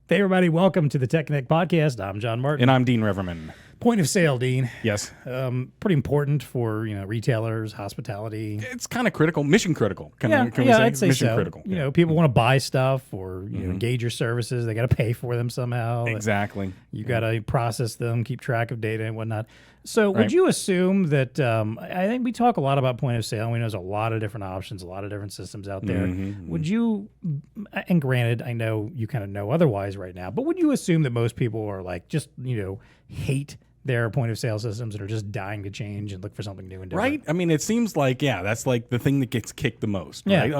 Hey, everybody. Welcome to the TEConnect podcast. I'm John Martin. And I'm Dean Reverman. Point of sale, Dean. Yes. Pretty important for, retailers, hospitality. It's kind of critical, mission critical. Can we say? I'd say mission so. critical. People want to buy stuff or, engage your services. They got to pay for them somehow. Exactly. You got to process them, keep track of data and whatnot. So would you assume that, I think we talk a lot about point of sale. We know there's a lot of different options, a lot of different systems out there. Would you, and granted, I know you kind of know otherwise right now, but would you assume that most people are like, just, hate their point of sale systems and are just dying to change and look for something new and different? Right? I mean, it seems like, that's like the thing that gets kicked the most, right?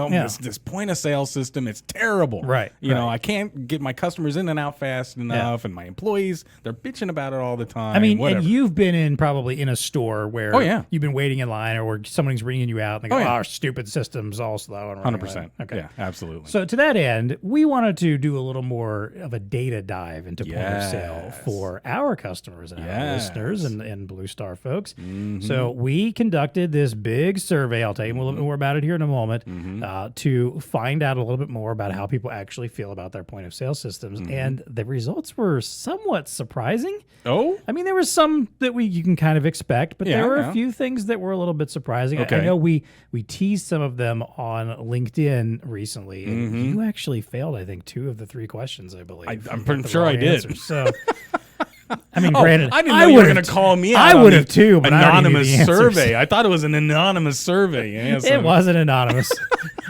This point of sale system, it's terrible. Right. I can't get my customers in and out fast enough, and my employees, they're bitching about it all the time. I mean, whatever. and you've been probably in a store where you've been waiting in line or where somebody's ringing you out and they go, our stupid system's all slow. And 100%. Right? Okay. Yeah, absolutely. So to that end, we wanted to do a little more of a data dive into point of sale for our customers and our listeners and BlueStar folks. So we conducted this big survey. I'll tell you a little bit more about it here in a moment to find out a little bit more about how people actually feel about their point of sale systems. And the results were somewhat surprising. Oh? I mean, there was some that you can kind of expect, but there were a few things that were a little bit surprising. Okay. I know we teased some of them on LinkedIn recently, and you actually failed, I think, 2 of the 3 questions, I believe. I'm pretty sure I did. Answers. So... I mean, granted, I didn't know you were going to call me out. I would have too, but anonymous I survey. I thought it was an anonymous survey. Yeah, so. It wasn't anonymous.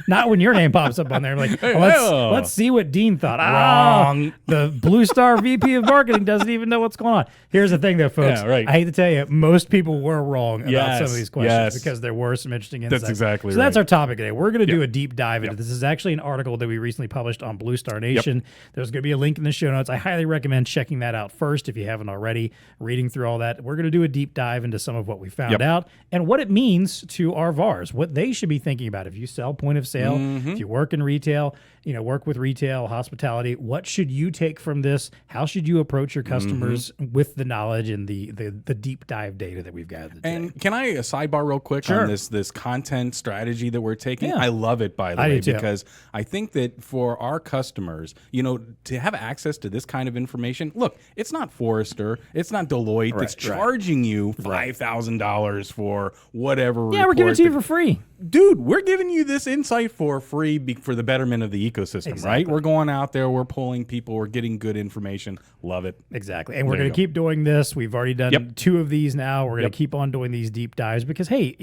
Not when your name pops up on there. Like, let's see what Dean thought. Wrong. The BlueStar VP of Marketing doesn't even know what's going on. Here's the thing, though, folks. Yeah, right. I hate to tell you, most people were wrong about some of these questions because there were some interesting insights. That's exactly right. So that's our topic today. We're going to do a deep dive into this. This is actually an article that we recently published on BlueStar Nation. There's going to be a link in the show notes. I highly recommend checking that out first if you haven't already, reading through all that. We're going to do a deep dive into some of what we found out and what it means to our VARs, what they should be thinking about. If you sell point of sale, if you work in retail, work with retail, hospitality, what should you take from this? How should you approach your customers with the knowledge and the deep dive data that we've gathered today? And can I sidebar real quick on this content strategy that we're taking? I love it, by the way, because I think that for our customers, to have access to this kind of information, look, it's not Forrester, it's not Deloitte that's charging you $5,000 for whatever we're giving it to you for free. Dude, we're giving you this insight for free for the betterment of the ecosystem, right? We're going out there, we're pulling people, we're getting good information. Love it. Exactly. And we're going to keep doing this. We've already done 2 of these now. We're going to keep on doing these deep dives because, hey,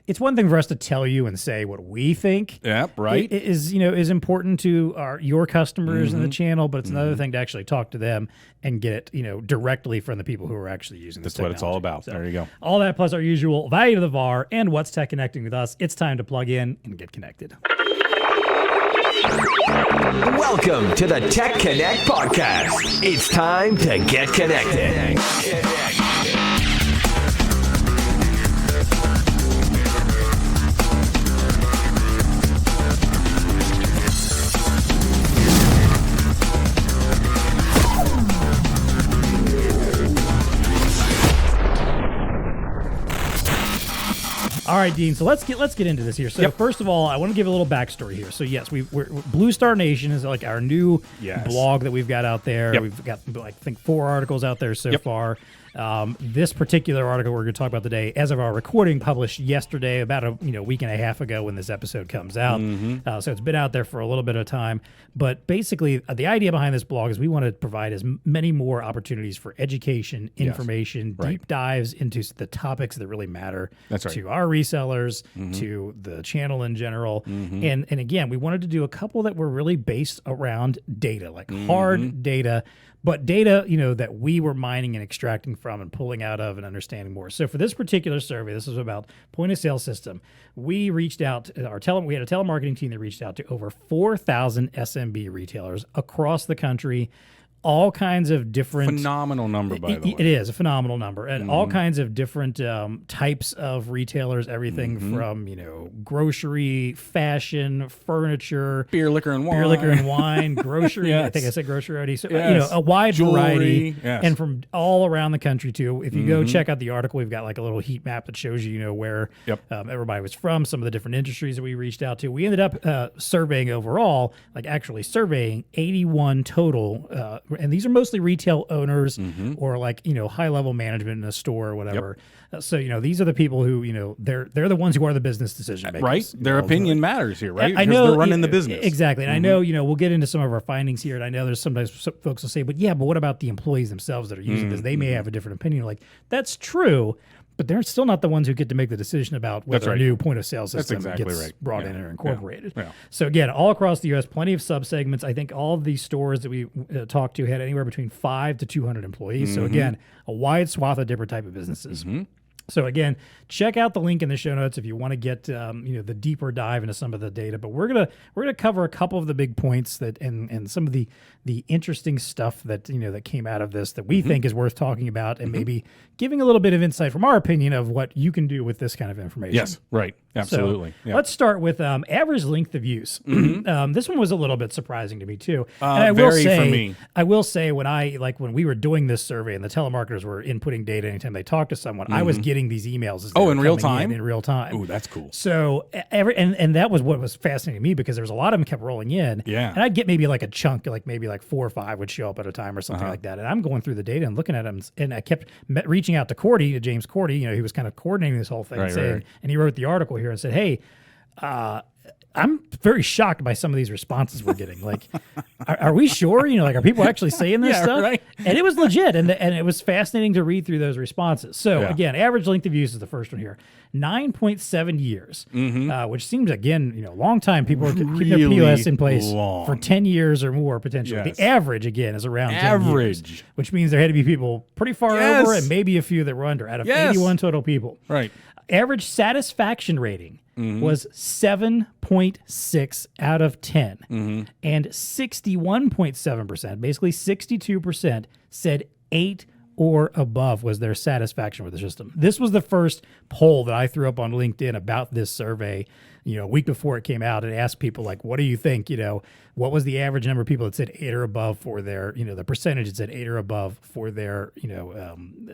it's one thing for us to tell you and say what we think. Right. It is important to your customers in the channel, but it's another thing to actually talk to them and get it, directly from the people who are actually using this technology. That's what it's all about. So, there you go. All that plus our usual value to the VAR and what's TEConnecting with us. It's time to plug in and get connected. Welcome to the TEConnect podcast. It's time to get connected. All right, Dean. So let's get into this here. So first of all, I want to give a little backstory here. So yes, we're BlueStar Nation is like our new blog that we've got out there. We've got I think 4 articles out there so far. This particular article we're going to talk about today, as of our recording, published yesterday, about a week and a half ago when this episode comes out. So it's been out there for a little bit of time. But basically, the idea behind this blog is we want to provide as many more opportunities for education, information, deep dives into the topics that really matter to our resellers, to the channel in general. And again, we wanted to do a couple that were really based around data, like hard data, but data, that we were mining and extracting from and pulling out of and understanding more. So for this particular survey, this is about point of sale system. We reached out, we had a telemarketing team that reached out to over 4,000 SMB retailers across the country all kinds of different phenomenal number, by the way. It is a phenomenal number, and all kinds of different types of retailers. Everything from grocery, fashion, furniture, beer, liquor, and wine, grocery. Yes. I think I said grocery already. So a wide jewelry, variety, and from all around the country too. If you go check out the article, we've got like a little heat map that shows you where everybody was from, some of the different industries that we reached out to. We ended up surveying overall, actually surveying 81 total. And these are mostly retail owners or high level management in a store or whatever. So these are the people who they're the ones who are the business decision makers. Right, their opinion matters here, right? I know they're running the business exactly, and I know we'll get into some of our findings here. And I know there's sometimes folks will say, but what about the employees themselves that are using this? They may have a different opinion. That's true. But they're still not the ones who get to make the decision about whether a new point of sale system gets brought in or incorporated. Yeah. So again, all across the U.S., plenty of subsegments. I think all of these stores that we talked to had anywhere between 5 to 200 employees. So again, a wide swath of different type of businesses. So again, check out the link in the show notes if you want to get the deeper dive into some of the data. But we're gonna cover a couple of the big points that and some of the interesting stuff that that came out of this that we think is worth talking about, and maybe giving a little bit of insight from our opinion of what you can do with this kind of information. Yes, right, absolutely. So let's start with average length of use. This one was a little bit surprising to me too. And I will say, for me. I will say when we were doing this survey and the telemarketers were inputting data anytime they talked to someone, I was getting these emails as in real time. In real time. Oh, that's cool. So and that was what was fascinating to me, because there was a lot of them kept rolling in. Yeah. And I'd get maybe a chunk, maybe 4 or 5 would show up at a time or something like that. And I'm going through the data and looking at them, and I kept reaching out to James Cordy. He was kind of coordinating this whole thing, and he wrote the article here and said, "Hey, I'm very shocked by some of these responses we're getting. Are we sure? Are people actually saying this stuff?" Right. And it was legit, and it was fascinating to read through those responses. So again, average length of use is the first one here, 9.7 years, which seems again, long time. People are keeping their POS in place for 10 years or more potentially. Yes. The average again is around 10 years, which means there had to be people pretty far over, and maybe a few that were under out of 81 total people. Right. Average satisfaction rating was 7.6 out of 10. And 61.7%, basically 62%, said 8 or above was their satisfaction with the system. This was the first poll that I threw up on LinkedIn about this survey, a week before it came out, and asked people what do you think? What was the average number of people that said 8 or above for their, the percentage that said 8 or above for their,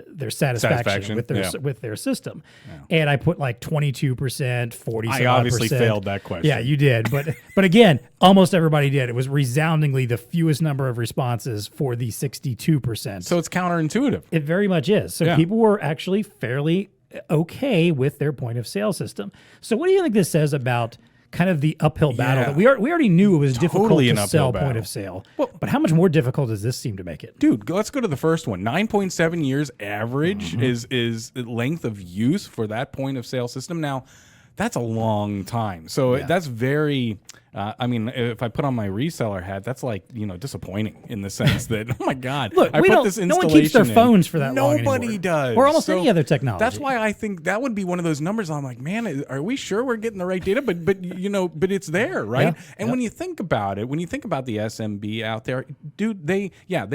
their satisfaction with their system. Yeah. And I put 22%, 40%. I obviously failed that question. Yeah, you did. But again, almost everybody did. It was resoundingly the fewest number of responses for the 62%. So it's counterintuitive. It very much is. So people were actually fairly okay with their point of sale system. So what do you think this says about kind of the uphill battle that we already knew it was difficult to sell point of sale? Well, but how much more difficult does this seem to make it? Dude, let's go to the first one. 9.7 years average is length of use for that point of sale system. Now, that's a long time. So that's very... if I put on my reseller hat, that's disappointing in the sense that, oh my God, look, I put this installation no one keeps their phones for that long anymore. Nobody does. Or almost any other technology. That's why I think that would be one of those numbers. I'm like, man, are we sure we're getting the right data? But it's there, right? Yeah. And when you think about it, when you think about the SMB out there, dude, they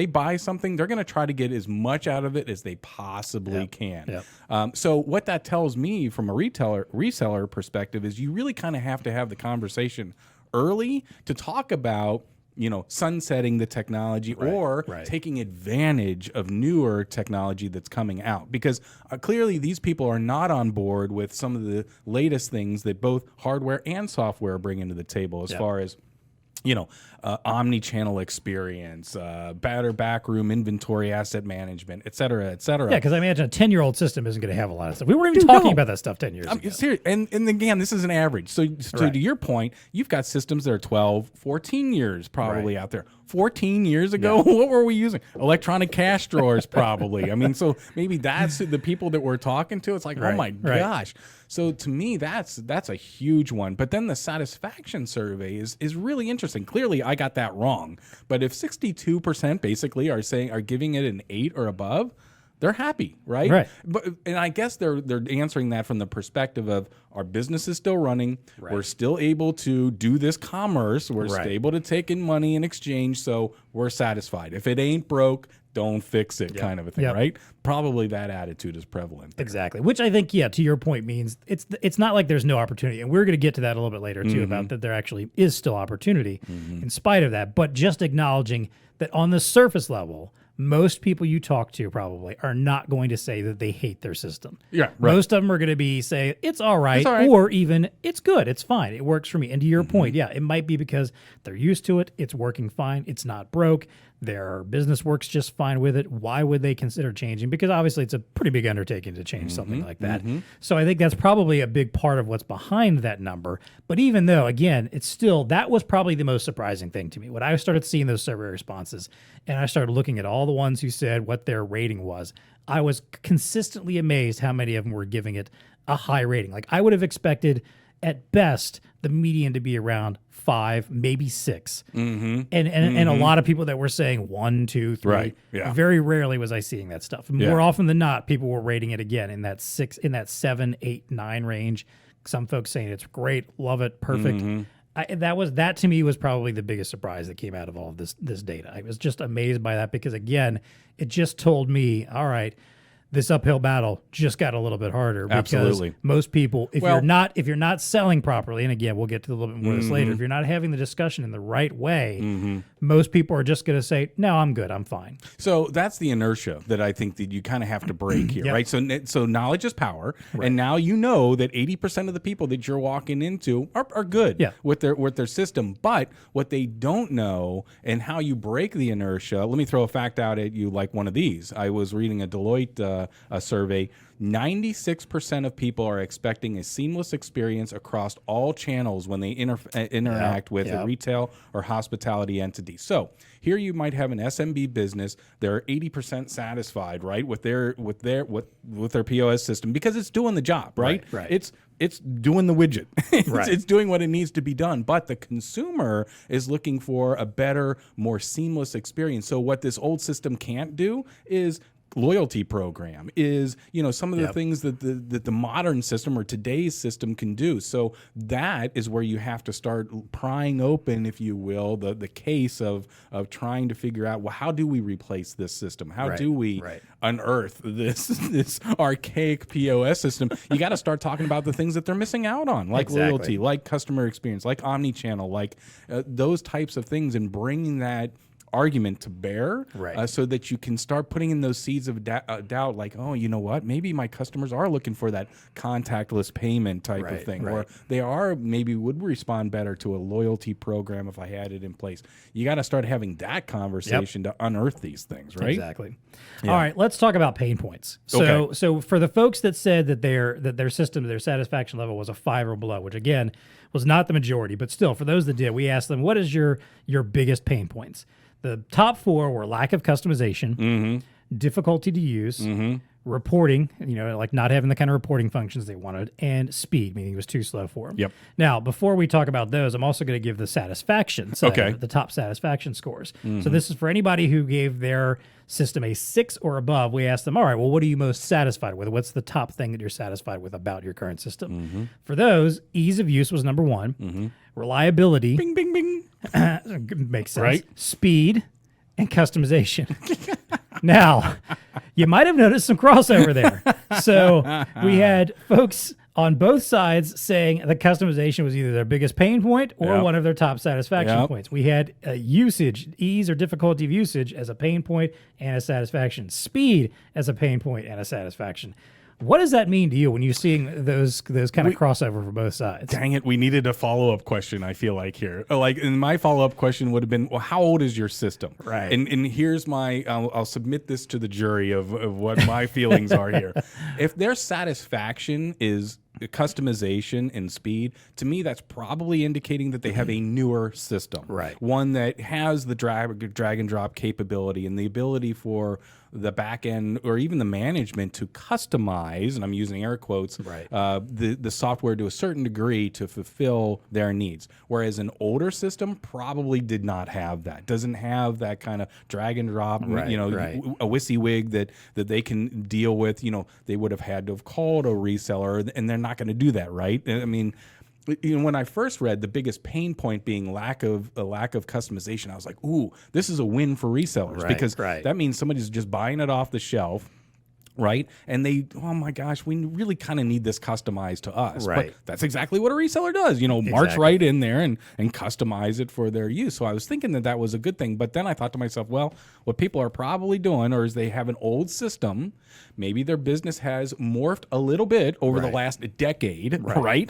buy something, they're going to try to get as much out of it as they possibly can. Yep. So what that tells me from a reseller perspective is you really kind of have to have the conversation early to talk about sunsetting the technology or taking advantage of newer technology that's coming out, because clearly these people are not on board with some of the latest things that both hardware and software bring into the table as far as omni-channel experience, better backroom inventory, asset management, et cetera, et cetera. Yeah, because I imagine a 10-year-old system isn't going to have a lot of stuff. We weren't even talking about that stuff 10 years ago. Serious. And again, this is an average. So to your point, you've got systems that are 12, 14 years probably out there. 14 years ago, what were we using? Electronic cash drawers, probably. So maybe that's the people that we're talking to. It's like, oh my gosh. So to me, that's a huge one. But then the satisfaction survey is really interesting. Clearly, I got that wrong. But if 62% basically are giving it an 8 or above, they're happy, right? Right. And I guess they're answering that from the perspective of our business is still running. Right. We're still able to do this commerce. We're still able to take in money in exchange, so we're satisfied. If it ain't broke, don't fix it, kind of a thing, right? Probably that attitude is prevalent there. Exactly. Which I think, to your point, means it's not like there's no opportunity. And we're going to get to that a little bit later, too, about that there actually is still opportunity in spite of that. But just acknowledging that on the surface level, most people you talk to probably are not going to say that they hate their system. Yeah, right. Most of them are going to say, it's all right, or even, it's good, it's fine, it works for me. And to your point, it might be because they're used to it, it's working fine, it's not broke, their business works just fine with it. Why would they consider changing? Because obviously it's a pretty big undertaking to change something like that. So I think that's probably a big part of what's behind that number. But even though, again, it's still, that was probably the most surprising thing to me. When I started seeing those survey responses and I started looking at all the ones who said what their rating was, I was consistently amazed how many of them were giving it a high rating. Like I would have expected at best the median to be around 5, maybe 6. And a lot of people that were saying 1, 2, 3. Right. Yeah. Very rarely was I seeing that stuff. More often than not, people were rating it again in that 6, in that 7, 8, 9 range. Some folks saying it's great, love it, perfect. That to me was probably the biggest surprise that came out of all of this data. I was just amazed by that because again, it just told me, all right, this uphill battle just got a little bit harder because most people, if you're not selling properly, and again, we'll get to a little bit more of this later, if you're not having the discussion in the right way, most people are just going to say, no, I'm good, I'm fine. So that's the inertia that I think that you kind of have to break here, right? So knowledge is power, and now you know that 80% of the people that you're walking into are good with their system, but what they don't know and how you break the inertia, let me throw a fact out at you like one of these. I was reading a Deloitte a survey. 96% of people are expecting a seamless experience across all channels when they interact with a retail or hospitality entity. So here you might have an SMB business. They're 80% satisfied, right, with their POS system because it's doing the job, right? It's doing the widget. It's doing what it needs to be done. But the consumer is looking for a better, more seamless experience. So what this old system can't do is loyalty program, is some of the things that the modern system or today's system can do. So that is where you have to start prying open, if you will, the case of trying to figure out, well, how do we replace this system? How do we unearth this archaic POS system? You got to start talking about the things that they're missing out on, like loyalty, like customer experience, like omni-channel, like those types of things, and bringing that argument to bear, so that you can start putting in those seeds of doubt, like, oh, you know what, maybe my customers are looking for that contactless payment type of thing, or they maybe would respond better to a loyalty program if I had it in place. You got to start having that conversation to unearth these things, right? Exactly. All right, let's talk about pain points. So for the folks that said that their system, their satisfaction level was a 5 or below, which again was not the majority, but still, for those that did, we asked them, what is your biggest pain points? The top 4 were lack of customization, difficulty to use, reporting, like not having the kind of reporting functions they wanted, and speed, meaning it was too slow for them. Now, before we talk about those, I'm also going to give the satisfaction side, the top satisfaction scores. So this is for anybody who gave their system a 6 or above. We asked them, all right, well, what are you most satisfied with? What's the top thing that you're satisfied with about your current system? For those, ease of use was number 1. Reliability. Bing, bing, bing. Makes sense. Speed and customization. Now, you might have noticed some crossover there. So we had folks on both sides saying the customization was either their biggest pain point or one of their top satisfaction points. We had usage, ease or difficulty of usage as a pain point and a satisfaction. Speed as a pain point and a satisfaction. What does that mean to you when you're seeing those kind of crossover for both sides? Dang it, we needed a follow-up question, I feel like, here. And my follow-up question would have been, well, how old is your system? Right. And here's I'll submit this to the jury of what my feelings are here. If their satisfaction is customization and speed, to me, that's probably indicating that they have a newer system. Right. One that has the drag and drop capability and the ability for the back end or even the management to customize, and I'm using air quotes, the software to a certain degree to fulfill their needs. Whereas an older system probably did not have that, doesn't have that kind of drag and drop, a WYSIWYG that they can deal with. They would have had to have called a reseller, and they're not going to do that, right? I mean, when I first read the biggest pain point being lack of customization, I was like, ooh, this is a win for resellers because that means somebody's just buying it off the shelf. Right. And oh my gosh, we really kind of need this customized to us. Right. But that's exactly what a reseller does, march right in there and customize it for their use. So I was thinking that was a good thing. But then I thought to myself, well, what people are probably doing is they have an old system. Maybe their business has morphed a little bit over the last decade. Right.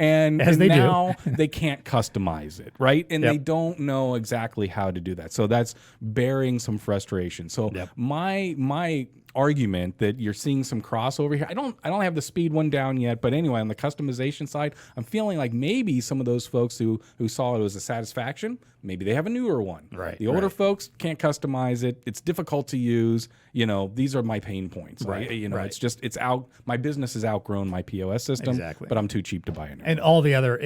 And now they can't customize it. Right. And they don't know exactly how to do that. So that's bearing some frustration. So my argument that you're seeing some crossover here. I don't have the speed one down yet, but anyway, on the customization side, I'm feeling like maybe some of those folks who saw it as a satisfaction, maybe they have a newer one. Right. The older folks can't customize it. It's difficult to use. These are my pain points. Right. It's just my business has outgrown my POS system, but I'm too cheap to buy it. And all the other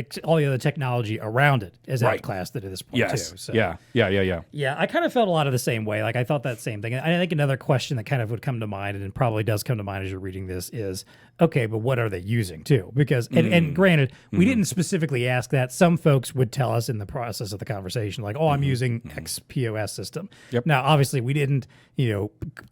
technology around it is outclassed at this point too. So. Yeah. Yeah, I kind of felt a lot of the same way. Like I thought that same thing. And I think another question that kind of would come to mind, and it probably does come to mind as you're reading this, is okay, but what are they using too? Because and granted, we didn't specifically ask that. Some folks would tell us in the process of the conversation, like, "Oh, I'm using X POS system." Yep. Now, obviously, we didn't,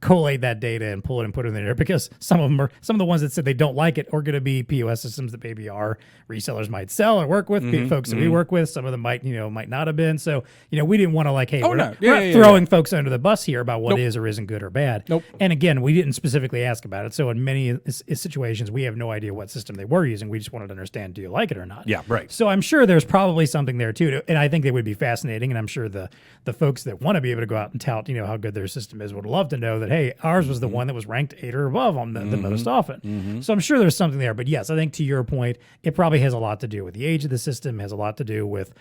collate that data and pull it and put it in there because some of the ones that said they don't like it are going to be POS systems that maybe our resellers might sell or work with, folks that we work with. Some of them might not have been. So, we didn't want to like, hey, we're not throwing folks under the bus here about what is or isn't good or bad. And again, we didn't specifically ask about it. So in many situations, we have no idea what system they were using. We just wanted to understand, do you like it or not? Yeah, right. So I'm sure there's probably something there too. And I think they would be fascinating. And I'm sure the folks that want to be able to go out and tout, how good their system is would love to know that, hey, ours was the one that was ranked 8 or above on the most often. So I'm sure there's something there. But yes, I think to your point, it probably has a lot to do with the age of the system, has a lot to do with,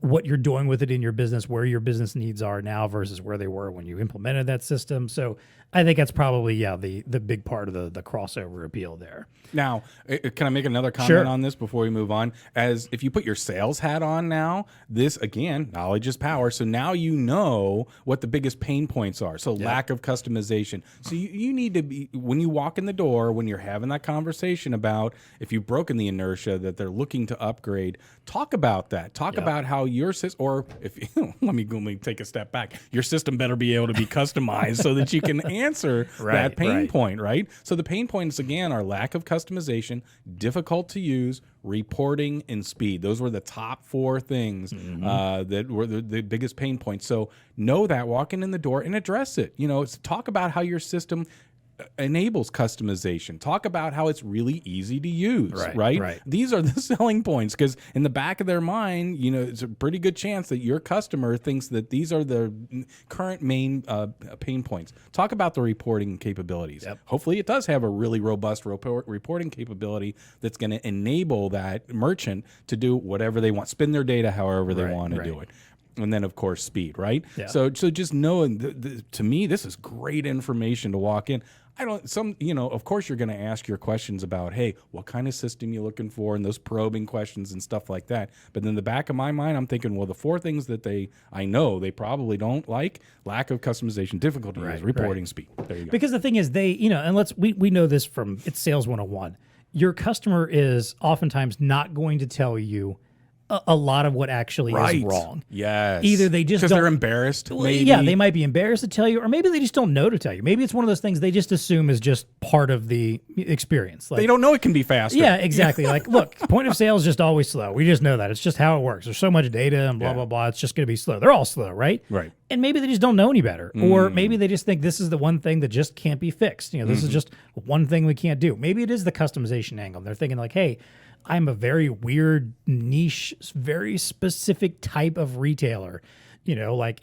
what you're doing with it in your business, where your business needs are now versus where they were when you implemented that system. So I think that's probably, the big part of the crossover appeal there. Now, can I make another comment on this before we move on? As if you put your sales hat on now, this, again, knowledge is power. So now you know what the biggest pain points are. So lack of customization. So you need to be, when you walk in the door, when you're having that conversation about if you've broken the inertia that they're looking to upgrade, talk about that. Talk about how your system, or if let me take a step back, your system better be able to be customized so that you can answer that pain point, right? So the pain points, again, are lack of customization, difficult to use, reporting, and speed. Those were the top 4 things that were the biggest pain points. So know that, walking in the door and address it. Talk about how your system enables customization. Talk about how it's really easy to use, right? These are the selling points, because in the back of their mind, it's a pretty good chance that your customer thinks that these are the current main pain points. Talk about the reporting capabilities. Hopefully it does have a really robust reporting capability that's going to enable that merchant to do whatever they want, spin their data however they want to do it. And then, of course, speed, right? So just knowing, to me, this is great information to walk in. Of course you're going to ask your questions about, hey, what kind of system you looking for, and those probing questions and stuff like that. But in the back of my mind, I'm thinking, well, the 4 things that I know they probably don't like: lack of customization, difficulty use, reporting, speed. There you go. Because the thing is, and we know this from it's Sales 101. Your customer is oftentimes not going to tell you a lot of what actually is wrong. Yes. Either they just because they're embarrassed. Maybe. Yeah, they might be embarrassed to tell you, or maybe they just don't know to tell you. Maybe it's one of those things they just assume is just part of the experience. Like, they don't know it can be faster. Yeah, exactly. Like, look, point of sale is just always slow. We just know that. It's just how it works. There's so much data and blah, blah, blah. It's just going to be slow. They're all slow, right? Right. And maybe they just don't know any better. Or maybe they just think this is the one thing that just can't be fixed. This is just one thing we can't do. Maybe it is the customization angle. They're thinking like, hey, I'm a very weird, niche, very specific type of retailer. like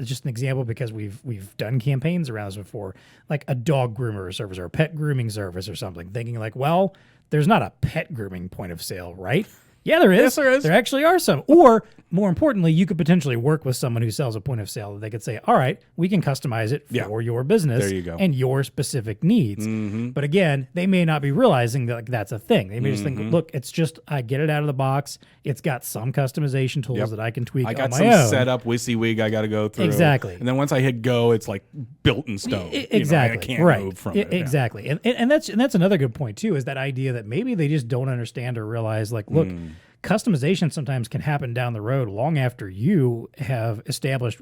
just an example, because we've done campaigns around this before, like a dog groomer service or a pet grooming service or something, thinking like, well, there's not a pet grooming point of sale, right? Yeah, there is. Yes, there is. There actually are some. Or, more importantly, you could potentially work with someone who sells a point of sale that they could say, all right, we can customize it for your business and your specific needs. But again, they may not be realizing that that's a thing. They may just think, look, it's just, I get it out of the box. It's got some customization tools that I can tweak on my own. I got some setup WYSIWYG I got to go through. Exactly. And then once I hit go, it's like built in stone. Exactly. I can't move from it. Exactly. And that's another good point, too, is that idea that maybe they just don't understand or realize, like, look, customization sometimes can happen down the road long after you have established,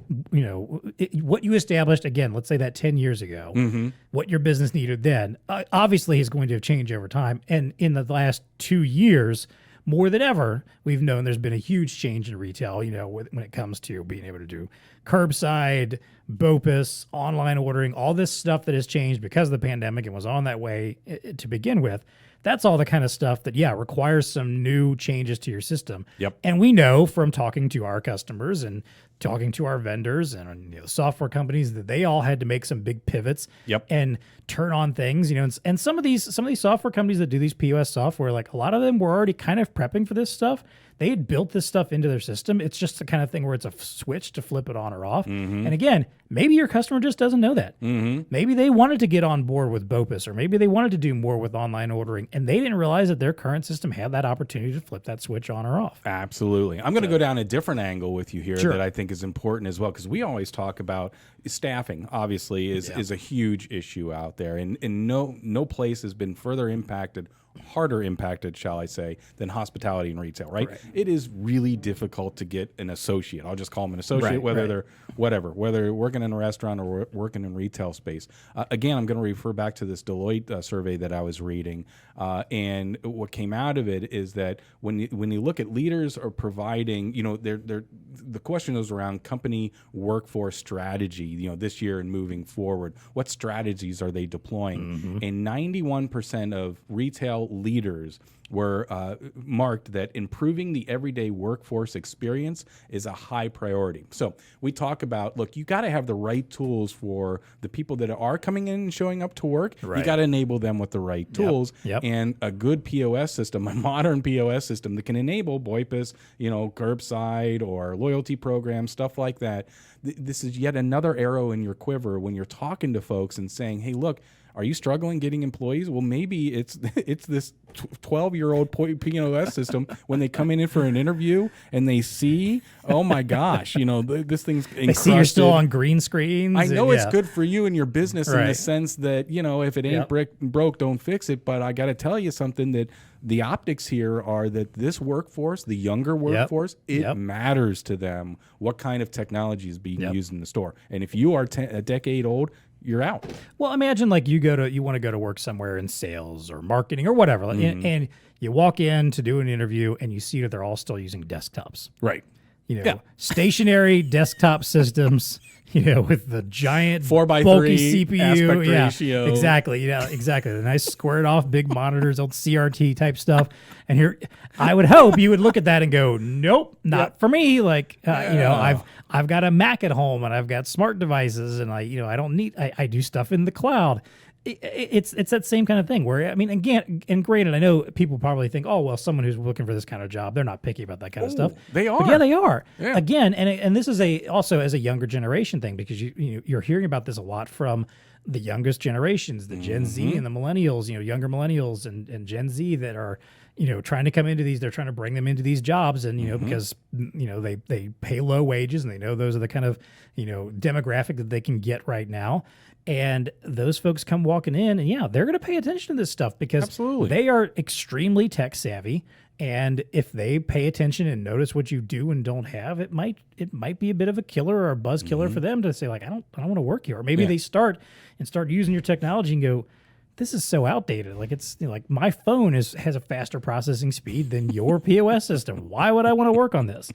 what you established, again, let's say that 10 years ago, what your business needed then, obviously is going to change over time. And in the last 2 years, more than ever, we've known there's been a huge change in retail, when it comes to being able to do curbside, BOPUS, online ordering, all this stuff that has changed because of the pandemic and was on that way to begin with. That's all the kind of stuff that, requires some new changes to your system. Yep. And we know from talking to our customers and talking to our vendors and software companies that they all had to make some big pivots and turn on things. And some of these software companies that do these POS software, like a lot of them were already kind of prepping for this stuff. They had built this stuff into their system. It's just the kind of thing where it's a switch to flip it on or off. And again, maybe your customer just doesn't know that. Maybe they wanted to get on board with BOPUS, or maybe they wanted to do more with online ordering, and they didn't realize that their current system had that opportunity to flip that switch on or off. Absolutely. I'm going to go down a different angle with you here that I think is important as well, because we always talk about staffing, obviously, is a huge issue out there, and no place has been harder impacted, shall I say, than hospitality and retail, right? It is really difficult to get an associate. I'll just call them an associate, whether they're whether working in a restaurant or working in retail space. Again, I'm going to refer back to this Deloitte survey that I was reading, and what came out of it is that when you look at leaders are providing, the question is around company workforce strategy, this year and moving forward. What strategies are they deploying? And 91% of retail leaders were marked that improving the everyday workforce experience is a high priority. So we talk about, look, you got to have the right tools for the people that are coming in and showing up to work. You got to enable them with the right tools and a good POS system, a modern POS system that can enable BOPUS, curbside or loyalty programs, stuff like that. This is yet another arrow in your quiver when you're talking to folks and saying, hey, look, are you struggling getting employees? Well, maybe it's this 12-year-old POS system when they come in for an interview and they see, oh my gosh, this thing's encrusted. They see you're still on green screens. I know it's good for you and your business in the sense that, if it ain't broke, don't fix it. But I got to tell you something, that the optics here are that this workforce, the younger workforce, it matters to them what kind of technology is being used in the store. And if you are a decade old, you're out. Well, imagine like you want to go to work somewhere in sales or marketing or whatever, and you walk in to do an interview and you see that they're all still using desktops. Right. Stationary desktop systems, with the giant 4x3 bulky CPU aspect ratio. Exactly. The nice squared off big monitors, old CRT type stuff. And here, I would hope you would look at that and go, nope, not for me. Like, I've got a Mac at home and I've got smart devices and I don't need, I do stuff in the cloud. It's that same kind of thing where, again, and granted, I know people probably think, oh, well, someone who's looking for this kind of job, they're not picky about that kind of stuff. They are. But yeah, they are. Yeah. Again, and this is also as a younger generation thing, because you're hearing about this a lot from the youngest generations, the Gen Z and the millennials, younger millennials and Gen Z that are, trying to come into these, they're trying to bring them into these jobs and, because, they pay low wages and they know those are the kind of, demographic that they can get right now. And those folks come walking in and they're going to pay attention to this stuff because they are extremely tech savvy. And if they pay attention and notice what you do and don't have, it might be a bit of a killer or a buzz killer for them to say, like, I don't want to work here. Or maybe they start using your technology and go, this is so outdated. Like, it's like my phone has a faster processing speed than your POS system. Why would I want to work on this?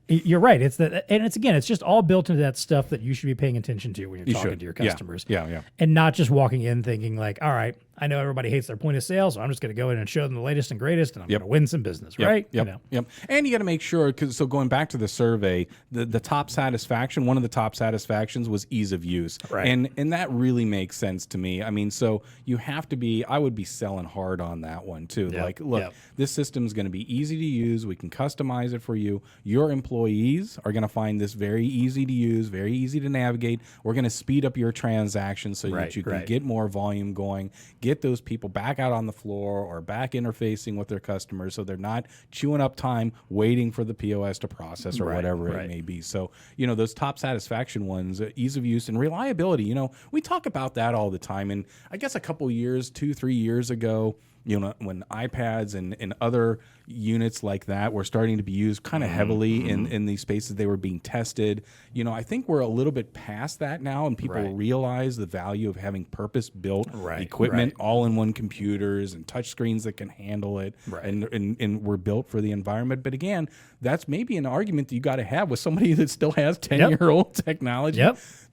You're right. It's it's just all built into that stuff that you should be paying attention to when you're talking to your customers. Yeah. And not just walking in thinking like, all right, I know everybody hates their point of sale, so I'm just going to go in and show them the latest and greatest, and I'm going to win some business, right? Yep. And you got to make sure, so going back to the survey, the top satisfaction, one of the top satisfactions was ease of use. Right. And that really makes sense to me. I mean, so you have to be, I would be selling hard on that one too. Like, look, this system is going to be easy to use. We can customize it for you. Your employees are going to find this very easy to use, very easy to navigate. We're going to speed up your transactions so that you can get more volume going, get those people back out on the floor or back interfacing with their customers so they're not chewing up time waiting for the POS to process or whatever it may be. So, those top satisfaction ones, ease of use and reliability, we talk about that all the time. And I guess a couple years, 2-3 years ago, when iPads and other units like that were starting to be used kind of heavily in these spaces, they were being tested. I think we're a little bit past that now, and people realize the value of having purpose-built equipment, all-in-one computers and touch screens that can handle it, and were built for the environment. But again, that's maybe an argument that you got to have with somebody that still has 10-year-old technology.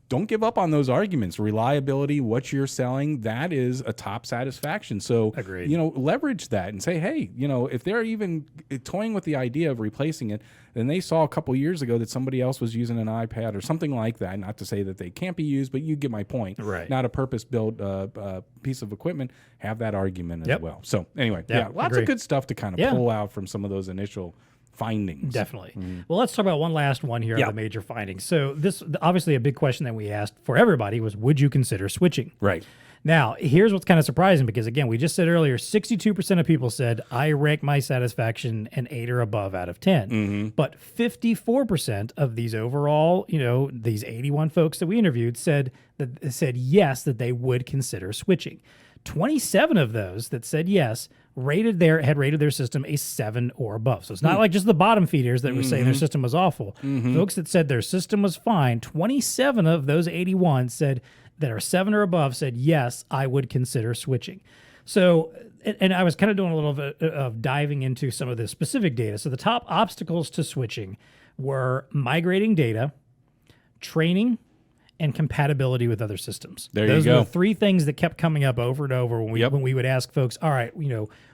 Don't give up on those arguments. Reliability, what you're selling, that is a top satisfaction. So, leverage that and say, hey, if they're even toying with the idea of replacing it, then they saw a couple years ago that somebody else was using an iPad or something like that. Not to say that they can't be used, but you get my point. Right. Not a purpose-built piece of equipment. Have that argument as well. So, anyway, lots of good stuff to kind of pull out from some of those initial findings. Definitely. Well, let's talk about one last one here of the major findings. So this, obviously a big question that we asked for everybody was, would you consider switching? Right. Now, here's what's kind of surprising because, again, we just said earlier, 62% of people said, I rank my satisfaction an 8 or above out of 10. But 54% of these overall, these 81 folks that we interviewed said yes, that they would consider switching. 27 of those that said yes had rated their system a 7 or above. So it's not like just the bottom feeders that were saying their system was awful. Folks that said their system was fine, 27 of those 81 said that are 7 or above said, yes, I would consider switching. So, and I was kind of doing a little bit of diving into some of the specific data. So the top obstacles to switching were migrating data, training, and compatibility with other systems. Those are the 3 things that kept coming up over and over when we would ask folks, all right,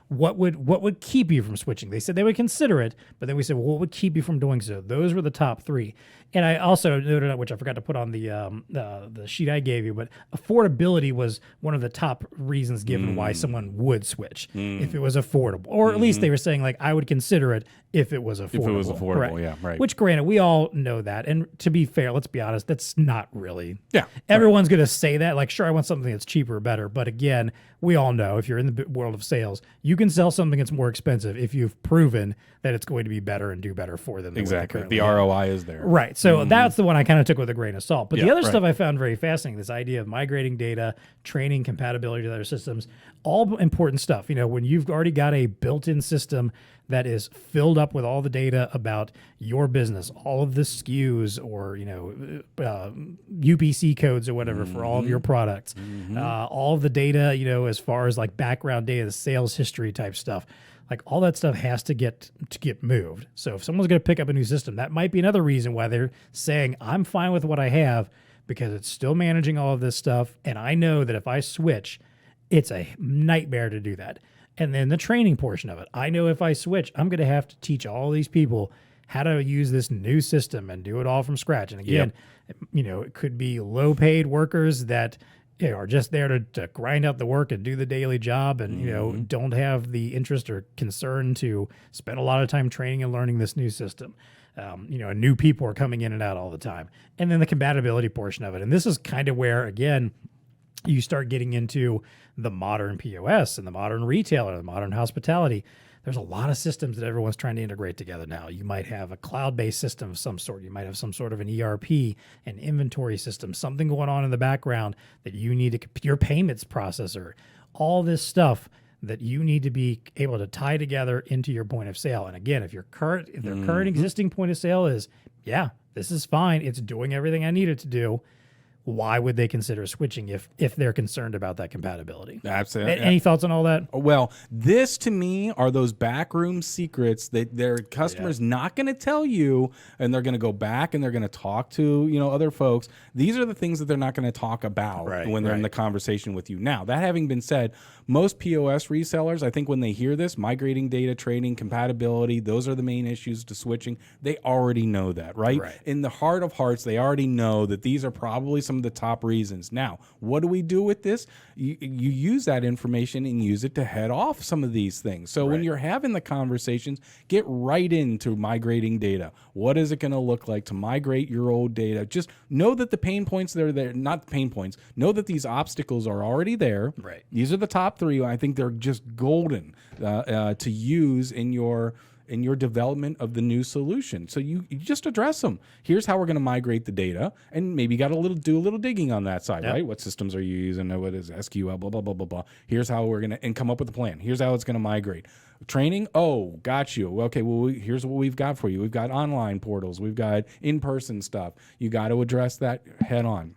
what would keep you from switching? They said they would consider it, but then we said, well, what would keep you from doing so? Those were the top 3. And I also noted, which I forgot to put on the sheet I gave you, but affordability was one of the top reasons given why someone would switch if it was affordable, or at least they were saying like, I would consider it if it was affordable. If it was affordable, right. Which, granted, we all know that, and to be fair, let's be honest, that's not really. Yeah. Everyone's going to say that, like, sure, I want something that's cheaper or better, but again, we all know if you're in the world of sales, you can sell something that's more expensive if you've proven that it's going to be better and do better for them. Exactly. The ROI is there. Right. So that's the one I kind of took with a grain of salt. But the other stuff I found very fascinating, this idea of migrating data, training, compatibility to other systems, all important stuff. When you've already got a built-in system that is filled up with all the data about your business, all of the SKUs or, UPC codes or whatever for all of your products, all of the data, as far as like background data, sales history type stuff. Like all that stuff has to get moved. So if someone's going to pick up a new system, that might be another reason why they're saying, I'm fine with what I have because it's still managing all of this stuff. And I know that if I switch, it's a nightmare to do that. And then the training portion of it. I know if I switch, I'm going to have to teach all these people how to use this new system and do it all from scratch. And again, it could be low paid workers that are just there to grind out the work and do the daily job and, don't have the interest or concern to spend a lot of time training and learning this new system. New people are coming in and out all the time. And then the compatibility portion of it. And this is kind of where, again, you start getting into the modern POS and the modern retailer, the modern hospitality. There's a lot of systems that everyone's trying to integrate together now. You might have a cloud-based system of some sort. You might have some sort of an ERP, an inventory system, something going on in the background that you need your payments processor, all this stuff that you need to be able to tie together into your point of sale. And again, if their current existing point of sale is, this is fine, it's doing everything I need it to do, why would they consider switching if they're concerned about that compatibility? Absolutely. Any thoughts on all that? Well, this to me are those backroom secrets that their customers not going to tell you, and they're going to go back and they're going to talk to other folks. These are the things that they're not going to talk about when they're in the conversation with you. Now, that having been said, most POS resellers, I think when they hear this, migrating data, trading, compatibility, those are the main issues to switching. They already know that, right? In the heart of hearts, they already know that these are probably some of the top reasons. Now, what do we do with this? You use that information and use it to head off some of these things. So when you're having the conversations, get right into migrating data. What is it going to look like to migrate your old data? Just know that the pain points that are there, not the pain points, know that these obstacles are already there. These are the top 3. I think they're just golden to use in your development of the new solution. So you just address them. Here's how we're going to migrate the data, and maybe you got to do a little digging on that side, right? What systems are you using? What is SQL? Blah blah blah blah blah. Here's how we're going to and come up with a plan. Here's how it's going to migrate. Training. Oh, got you. Okay. Well, here's what we've got for you. We've got online portals. We've got in-person stuff. You got to address that head on.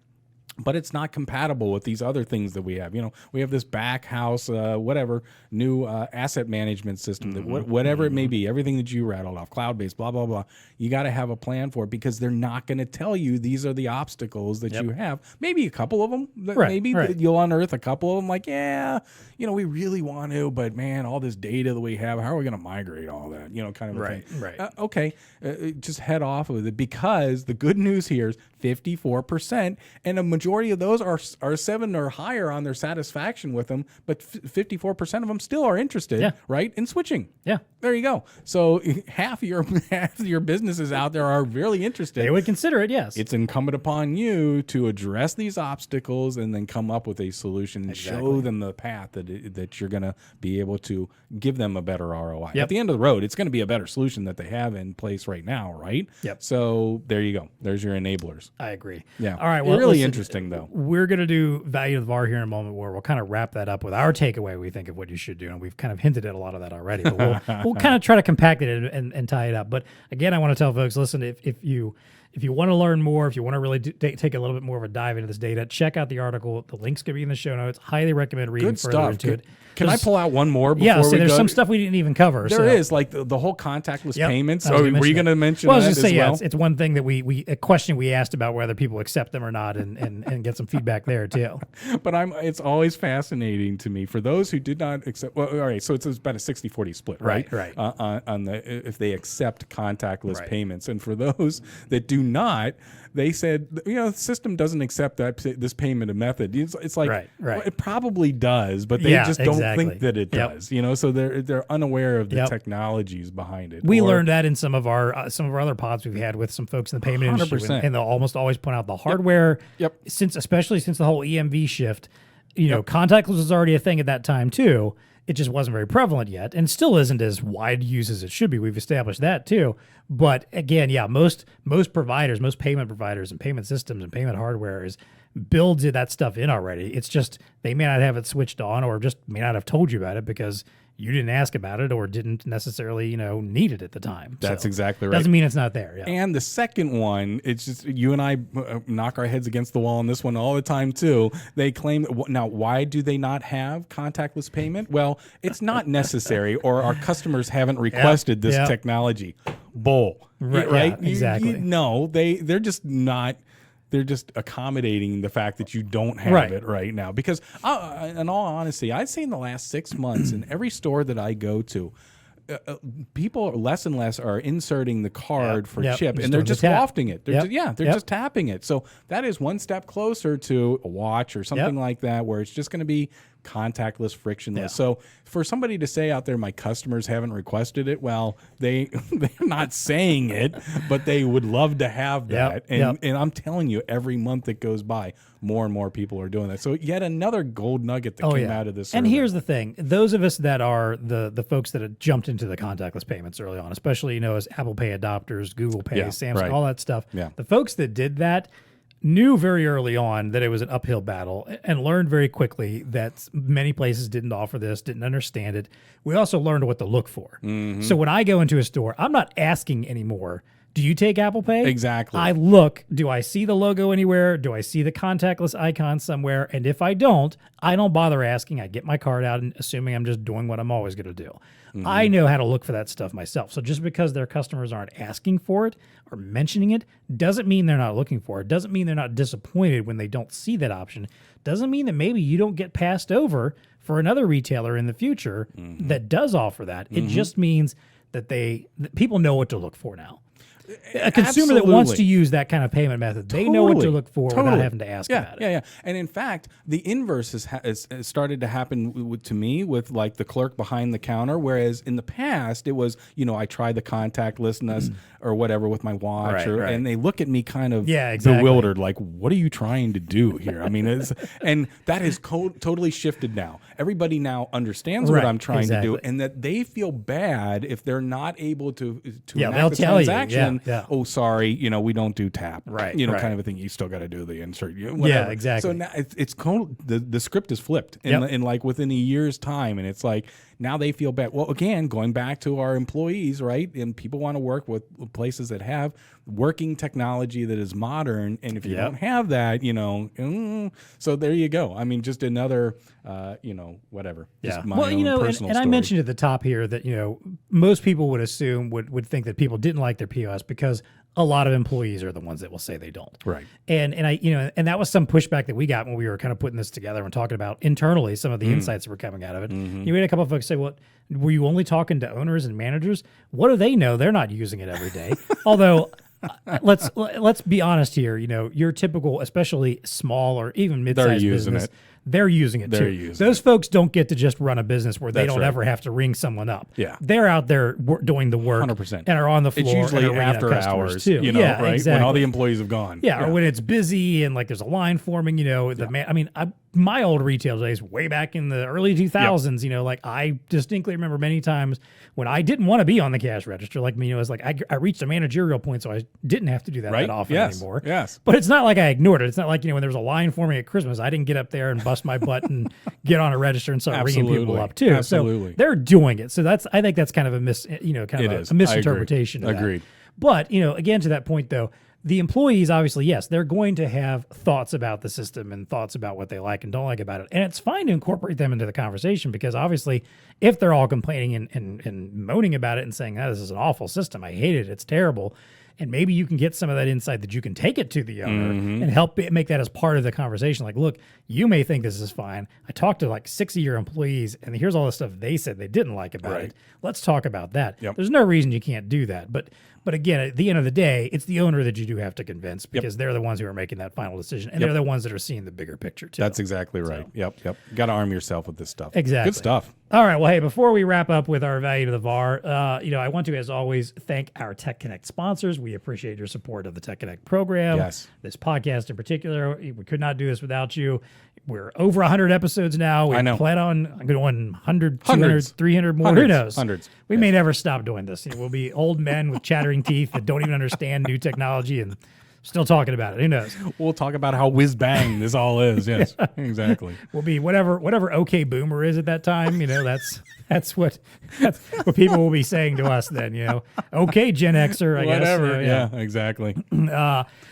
But it's not compatible with these other things that we have. We have this back house, whatever, new asset management system, that whatever it may be, everything that you rattled off, cloud-based, blah, blah, blah. You got to have a plan for it because they're not going to tell you these are the obstacles that you have. Maybe a couple of them. You'll unearth a couple of them like, we really want to, but man, all this data that we have, how are we going to migrate all that? Kind of a thing. Okay, just head off of it because the good news here is 54%, and a majority of those are 7 or higher on their satisfaction with them, but 54% of them still are interested, right, in switching. There you go. So half of your businesses out there are really interested. They would consider it, yes. It's incumbent upon you to address these obstacles and then come up with a solution and show them the path that you're going to be able to give them a better ROI. At the end of the road, it's going to be a better solution that they have in place right now, right? So there you go. There's your enablers. I agree. Yeah. All right. Well, really interesting, though. We're going to do value of the VAR here in a moment where we'll kind of wrap that up with our takeaway, we think, of what you should do. And we've kind of hinted at a lot of that already, but we'll kind of try to compact it and tie it up. But again, I want to tell folks, listen, if you want to learn more, if you want to really take a little bit more of a dive into this data, check out the article. The link's going to be in the show notes. Highly recommend reading further into it. Can I pull out one more before we go? There's some stuff we didn't even cover. There is, like the whole contactless payments. So were you going to mention that as well? I was going to say, it's one thing that a question we asked about whether people accept them or not and get some feedback there too. But it's always fascinating to me for those who did not accept. Well, all right, so it's about a 60-40 split, right? Right. On if they accept contactless payments, and for those that do not, they said, the system doesn't accept this payment method. It's like, well, it probably does, but they just don't think that it does. So they're unaware of the technologies behind it. We learned that in some of our other pods we've had with some folks in the payment 100%. industry, and they'll almost always point out the hardware. Especially since the whole EMV shift, contactless was already a thing at that time too. It just wasn't very prevalent yet, and still isn't as wide use as it should be. We've established that too. But again, most providers, most payment providers and payment systems and payment hardware builds that stuff in already. It's just they may not have it switched on, or just may not have told you about it because you didn't ask about it or didn't necessarily, need it at the time. That's exactly right. Doesn't mean it's not there. Yeah. And the second one, it's just you and I knock our heads against the wall on this one all the time too. They claim, now why do they not have contactless payment? Well, it's not necessary, or our customers haven't requested this technology. Bull. Right? Yeah, exactly. No, they're just not. They're just accommodating the fact that you don't have it right now. Because in all honesty, I'd say in the last 6 months, in every store that I go to, people less and less are inserting the card for chip, and they're just wafting it. They're just tapping it. So that is one step closer to a watch or something like that, where it's just going to be contactless, frictionless. So for somebody to say out there, my customers haven't requested it, well, they're not saying it, but they would love to have that. And I'm telling you, every month that goes by, more and more people are doing that. So yet another gold nugget that came out of this survey. And here's the thing. Those of us that are the folks that have jumped into the contactless payments early on, especially, as Apple Pay adopters, Google Pay, Samsung, all that stuff, the folks that did that knew very early on that it was an uphill battle and learned very quickly that many places didn't offer this, didn't understand it. We also learned what to look for. So when I go into a store, I'm not asking anymore Do you take Apple Pay? Exactly. I look, do I see the logo anywhere? Do I see the contactless icon somewhere? And if I don't bother asking. I get my card out and assuming I'm just doing what I'm always going to do. Mm-hmm. I know how to look for that stuff myself. So just because their customers aren't asking for it or mentioning it doesn't mean they're not looking for it. Doesn't mean they're not disappointed when they don't see that option. Doesn't mean that maybe you don't get passed over for another retailer in the future that does offer that. It just means that people know what to look for now. A consumer that wants to use that kind of payment method, they know what to look for without having to ask about it. Yeah. And in fact, the inverse has started to happen to me with like the clerk behind the counter, whereas in the past it was, I try the contactlessness or whatever with my watch, and they look at me kind of bewildered, like, what are you trying to do here? I mean, and that has totally shifted now. Everybody now understands what I'm trying to do, and that they feel bad if they're not able to enact the transaction. Oh, sorry, we don't do tap, kind of a thing. You still got to do the insert, whatever. Yeah, exactly. So now it's the script is flipped in like within a year's time, and it's like now they feel bad. Well, again, going back to our employees, right? And people want to work with places that have working technology that is modern, and if you don't have that, so there you go. I mean, just another, whatever. Just my own personal story. I mentioned at the top here that most people would assume would think that people didn't like their POS because a lot of employees are the ones that will say they don't. Right. And I and that was some pushback that we got when we were kind of putting this together and talking about internally some of the insights that were coming out of it. You had a couple of folks say, "Well, were you only talking to owners and managers? What do they know? They're not using it every day." Although let's be honest here. Your typical, especially small or even mid-sized business, they're using it too. Those folks don't get to just run a business where they don't ever have to ring someone up. Yeah, they're out there doing the work 100%. and are on the floor. It's usually and after hours too. Right? Exactly. When all the employees have gone. Yeah, or when it's busy and like there's a line forming. My old retail days, way back in the early 2000s, like I distinctly remember many times when I didn't want to be on the cash register. Like me, it was like I reached a managerial point, so I didn't have to do that often anymore. Yes. But it's not like I ignored it. It's not like when there was a line forming at Christmas, I didn't get up there and bust my butt and get on a register and start ringing people up too. Absolutely. So they're doing it. So I think that's kind of a misinterpretation. Agreed. But again, to that point though, the employees, obviously, yes, they're going to have thoughts about the system and thoughts about what they like and don't like about it. And it's fine to incorporate them into the conversation because obviously if they're all complaining and moaning about it and saying, this is an awful system, I hate it, it's terrible, and maybe you can get some of that insight that you can take it to the owner and help make that as part of the conversation. Like, look, you may think this is fine. I talked to like 6 of your employees, and here's all the stuff they said they didn't like about it. Let's talk about that. Yep. There's no reason you can't do that. But again, at the end of the day, it's the owner that you do have to convince because they're the ones who are making that final decision, and they're the ones that are seeing the bigger picture too. That's exactly right. Yep. You got to arm yourself with this stuff. Exactly. Good stuff. All right. Well, hey, before we wrap up with our value to the VAR, I want to, as always, thank our TEConnect sponsors. We appreciate your support of the TEConnect program. Yes. This podcast in particular, we could not do this without you. We're over 100 episodes now. We plan on going 100, 200, 300 more. Who knows? Hundreds. We may never stop doing this. We'll be old men with chattering teeth that don't even understand new technology and still talking about it. Who knows? We'll talk about how whiz bang this all is. Yes, exactly. We'll be whatever OK Boomer is at that time. That's what people will be saying to us then. OK Gen Xer, I guess. Whatever. Yeah, exactly.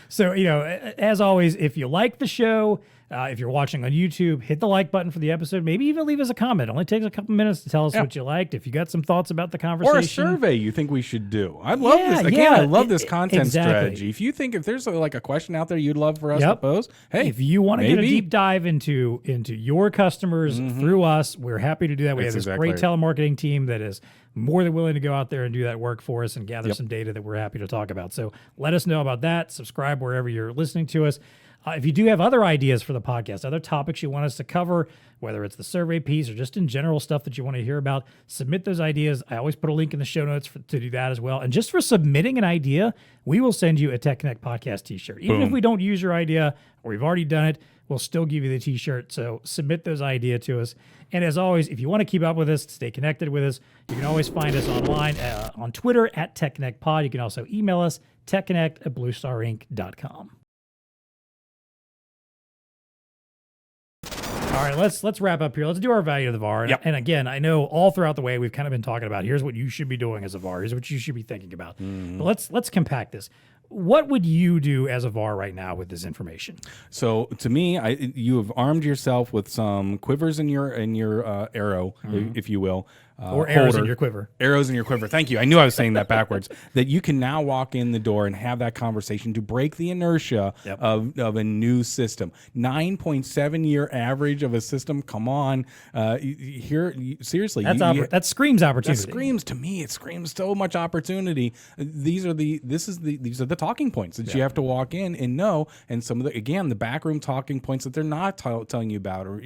So as always, if you like the show. If you're watching on YouTube, hit the like button for the episode. Maybe even leave us a comment. It only takes a couple minutes to tell us what you liked. If you got some thoughts about the conversation. Or a survey you think we should do. I love this. Again, I love this content strategy. If there's a question out there you'd love for us to pose, hey, if you want to get a deep dive into your customers through us, we're happy to do that. We have this great telemarketing team that is more than willing to go out there and do that work for us and gather some data that we're happy to talk about. So let us know about that. Subscribe wherever you're listening to us. If you do have other ideas for the podcast, other topics you want us to cover, whether it's the survey piece or just in general stuff that you want to hear about, submit those ideas. I always put a link in the show notes to do that as well. And just for submitting an idea, we will send you a TEConnect podcast t-shirt. Even if we don't use your idea or we've already done it, we'll still give you the t-shirt. So submit those ideas to us. And as always, if you want to keep up with us, stay connected with us, you can always find us online on Twitter at TEConnectPod. You can also email us, TEConnect@BlueStarInc.com. All right, let's wrap up here. Let's do our value of the VAR. And again, I know all throughout the way we've kind of been talking about here's what you should be doing as a VAR. Here's what you should be thinking about. But let's compact this. What would you do as a VAR right now with this information? So to me, you have armed yourself with some quivers in your arrow, if you will. Or arrows in your quiver. Arrows in your quiver. Thank you. I knew I was saying that backwards. That you can now walk in the door and have that conversation to break the inertia of a new system. 9.7-year average of a system. Come on. Seriously. That screams opportunity. That screams, to me, it screams so much opportunity. These are the talking points that you have to walk in and know. And some of the backroom talking points that they're not telling you about, or,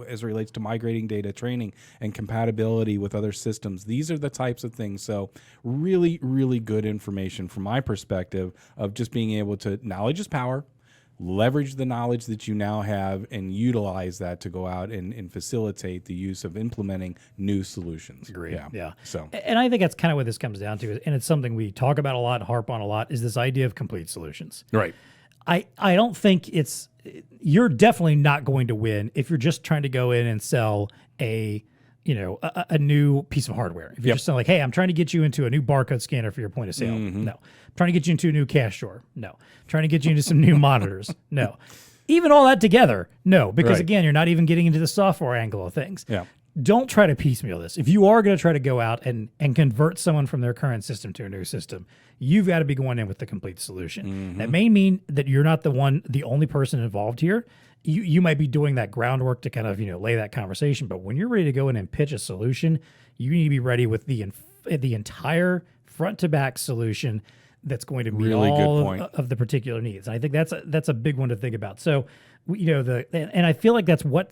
as it relates to migrating data, training, and compatibility with other systems. These are the types of things. So really, really good information from my perspective of just being able to, knowledge is power, leverage the knowledge that you now have and utilize that to go out and facilitate the use of implementing new solutions. Agreed. Yeah. So, and I think that's kind of what this comes down to, and it's something we talk about a lot, harp on a lot, is this idea of complete solutions. Right. I don't think you're definitely not going to win if you're just trying to go in and sell a new piece of hardware. If you're just saying like, hey, I'm trying to get you into a new barcode scanner for your point of sale. No. I'm trying to get you into a new cash drawer. No. I'm trying to get you into some new monitors. No. Even all that together, no. Because again, you're not even getting into the software angle of things. Yeah. Don't try to piecemeal this. If you are going to try to go out and convert someone from their current system to a new system, you've got to be going in with the complete solution. That may mean that you're not the only person involved here. You might be doing that groundwork to kind of lay that conversation, but when you're ready to go in and pitch a solution, you need to be ready with the entire front to back solution that's going to meet all of the particular needs. And I think that's a big one to think about. So and I feel like that's what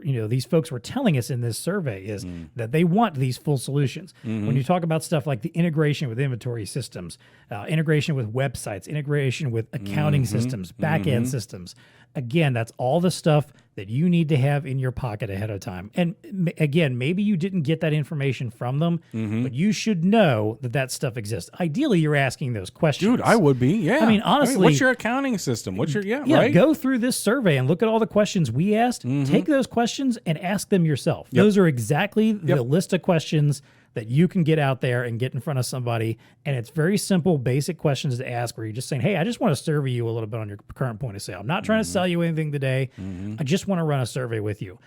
these folks were telling us in this survey is that they want these full solutions. When you talk about stuff like the integration with inventory systems, integration with websites, integration with accounting systems, back-end systems, again, that's all the stuff that you need to have in your pocket ahead of time. And again, maybe you didn't get that information from them, but you should know that stuff exists. Ideally, you're asking those questions. Dude, I would be, yeah. I mean, honestly. What's your accounting system? What's your, right? Go through this survey and look at all the questions we asked. Take those questions and ask them yourself. Those are exactly the list of questions that you can get out there and get in front of somebody. And it's very simple, basic questions to ask where you're just saying, hey, I just want to survey you a little bit on your current point of sale. I'm not trying to sell you anything today. I just want to run a survey with you.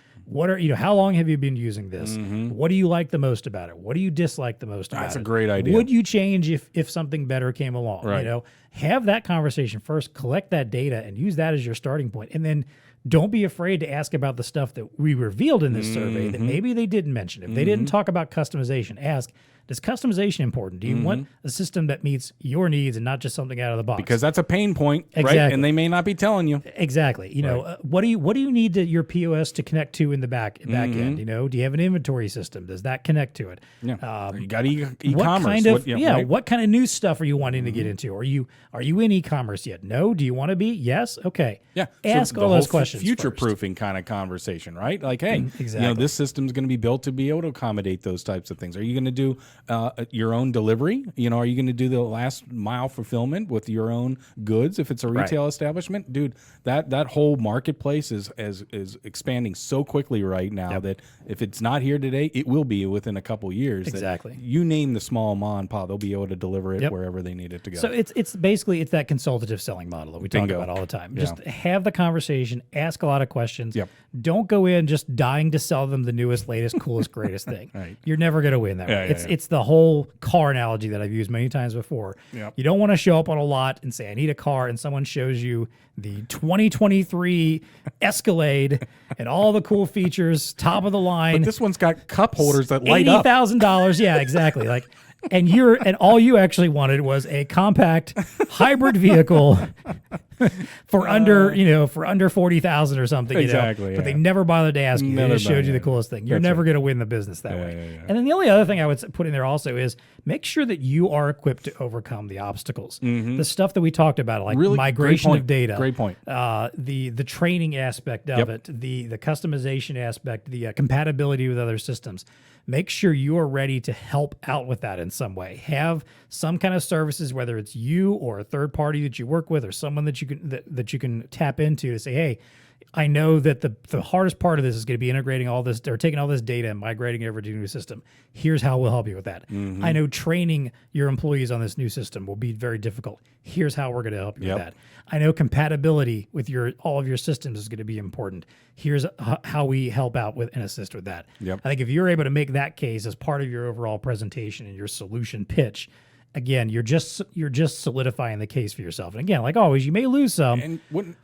How long have you been using this? What do you like the most about it? What do you dislike the most about it? That's a great idea. Would you change if something better came along? Right. Have that conversation first, collect that data and use that as your starting point. And then don't be afraid to ask about the stuff that we revealed in this survey that maybe they didn't mention. If they didn't talk about customization, ask, is customization important? Do you want a system that meets your needs and not just something out of the box? Because that's a pain point, right? And they may not be telling you. Exactly. What do you need your POS to connect to in the back end? Do you have an inventory system? Does that connect to it? Yeah. You got e-commerce. What kind of new stuff are you wanting to get into? Are you in e-commerce yet? No. Do you want to be? Yes. Okay. Yeah. Ask all those questions. Future-proofing kind of conversation, right? Like, hey, exactly. This system's going to be built to be able to accommodate those types of things. Are you going to do your own delivery? Are you going to do the last mile fulfillment with your own goods if it's a retail establishment? Dude, that whole marketplace is expanding so quickly right now that if it's not here today, it will be within a couple years. Exactly. You name the small mom and pop, they'll be able to deliver it wherever they need it to go. So it's basically that consultative selling model that we talk about all the time. Just have the conversation, ask a lot of questions. Don't go in just dying to sell them the newest, latest, coolest, greatest thing. You're never going to win that way. It's the whole car analogy that I've used many times before. You don't want to show up on a lot and say, I need a car, and someone shows you the 2023 Escalade and all the cool features, top of the line. But this one's got cup holders that light up. $80,000. Yeah, exactly. And all you actually wanted was a compact hybrid vehicle for under $40,000 or something. Exactly. But they never bothered to ask you. They just showed you the coolest thing. You're never going to win the business that way. And then the only other thing I would put in there also is make sure that you are equipped to overcome the obstacles. The stuff that we talked about, like really migration of data. Great point. The training aspect of it, the customization aspect, the compatibility with other systems. Make sure you are ready to help out with that in some way. Have some kind of services, whether it's you or a third party that you work with or someone that you that you can tap into to say, hey, I know that the hardest part of this is going to be integrating all this or taking all this data and migrating it over to a new system. Here's how we'll help you with that. Mm-hmm. I know training your employees on this new system will be very difficult. Here's how we're going to help you with that. I know compatibility with all of your systems is going to be important. Here's how we help out with and assist with that. Yep. I think if you're able to make that case as part of your overall presentation and your solution pitch, again, you're just solidifying the case for yourself. And again, like always, you may lose some,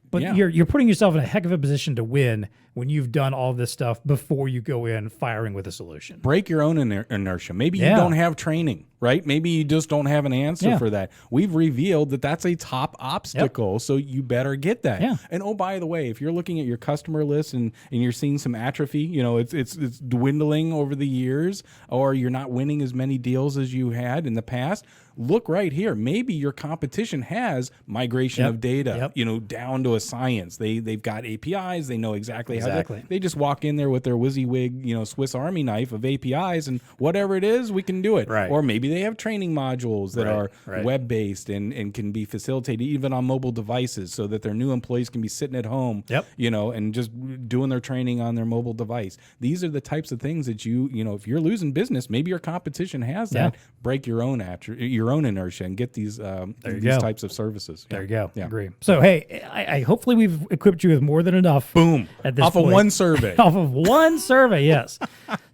but you're putting yourself in a heck of a position to win when you've done all this stuff before you go in firing with a solution. Break your own inertia. Maybe you don't have training, right? Maybe you just don't have an answer for that. We've revealed that that's a top obstacle, so you better get that. Yeah. And oh, by the way, if you're looking at your customer list and you're seeing some atrophy, it's dwindling over the years, or you're not winning as many deals as you had in the past, look right here. Maybe your competition has migration of data, down to a science. They've got APIs. They know exactly how they just walk in there with their WYSIWYG, Swiss Army knife of APIs, and whatever it is, we can do it. Right. Or maybe they have training modules that are web-based and can be facilitated even on mobile devices so that their new employees can be sitting at home, and just doing their training on their mobile device. These are the types of things that if you're losing business, maybe your competition has that. Break your own inertia and get these types of services. There you go. Yeah. Agree. So, hey, I hopefully we've equipped you with more than enough. Boom. At this point. Of one survey. Off of one survey, yes.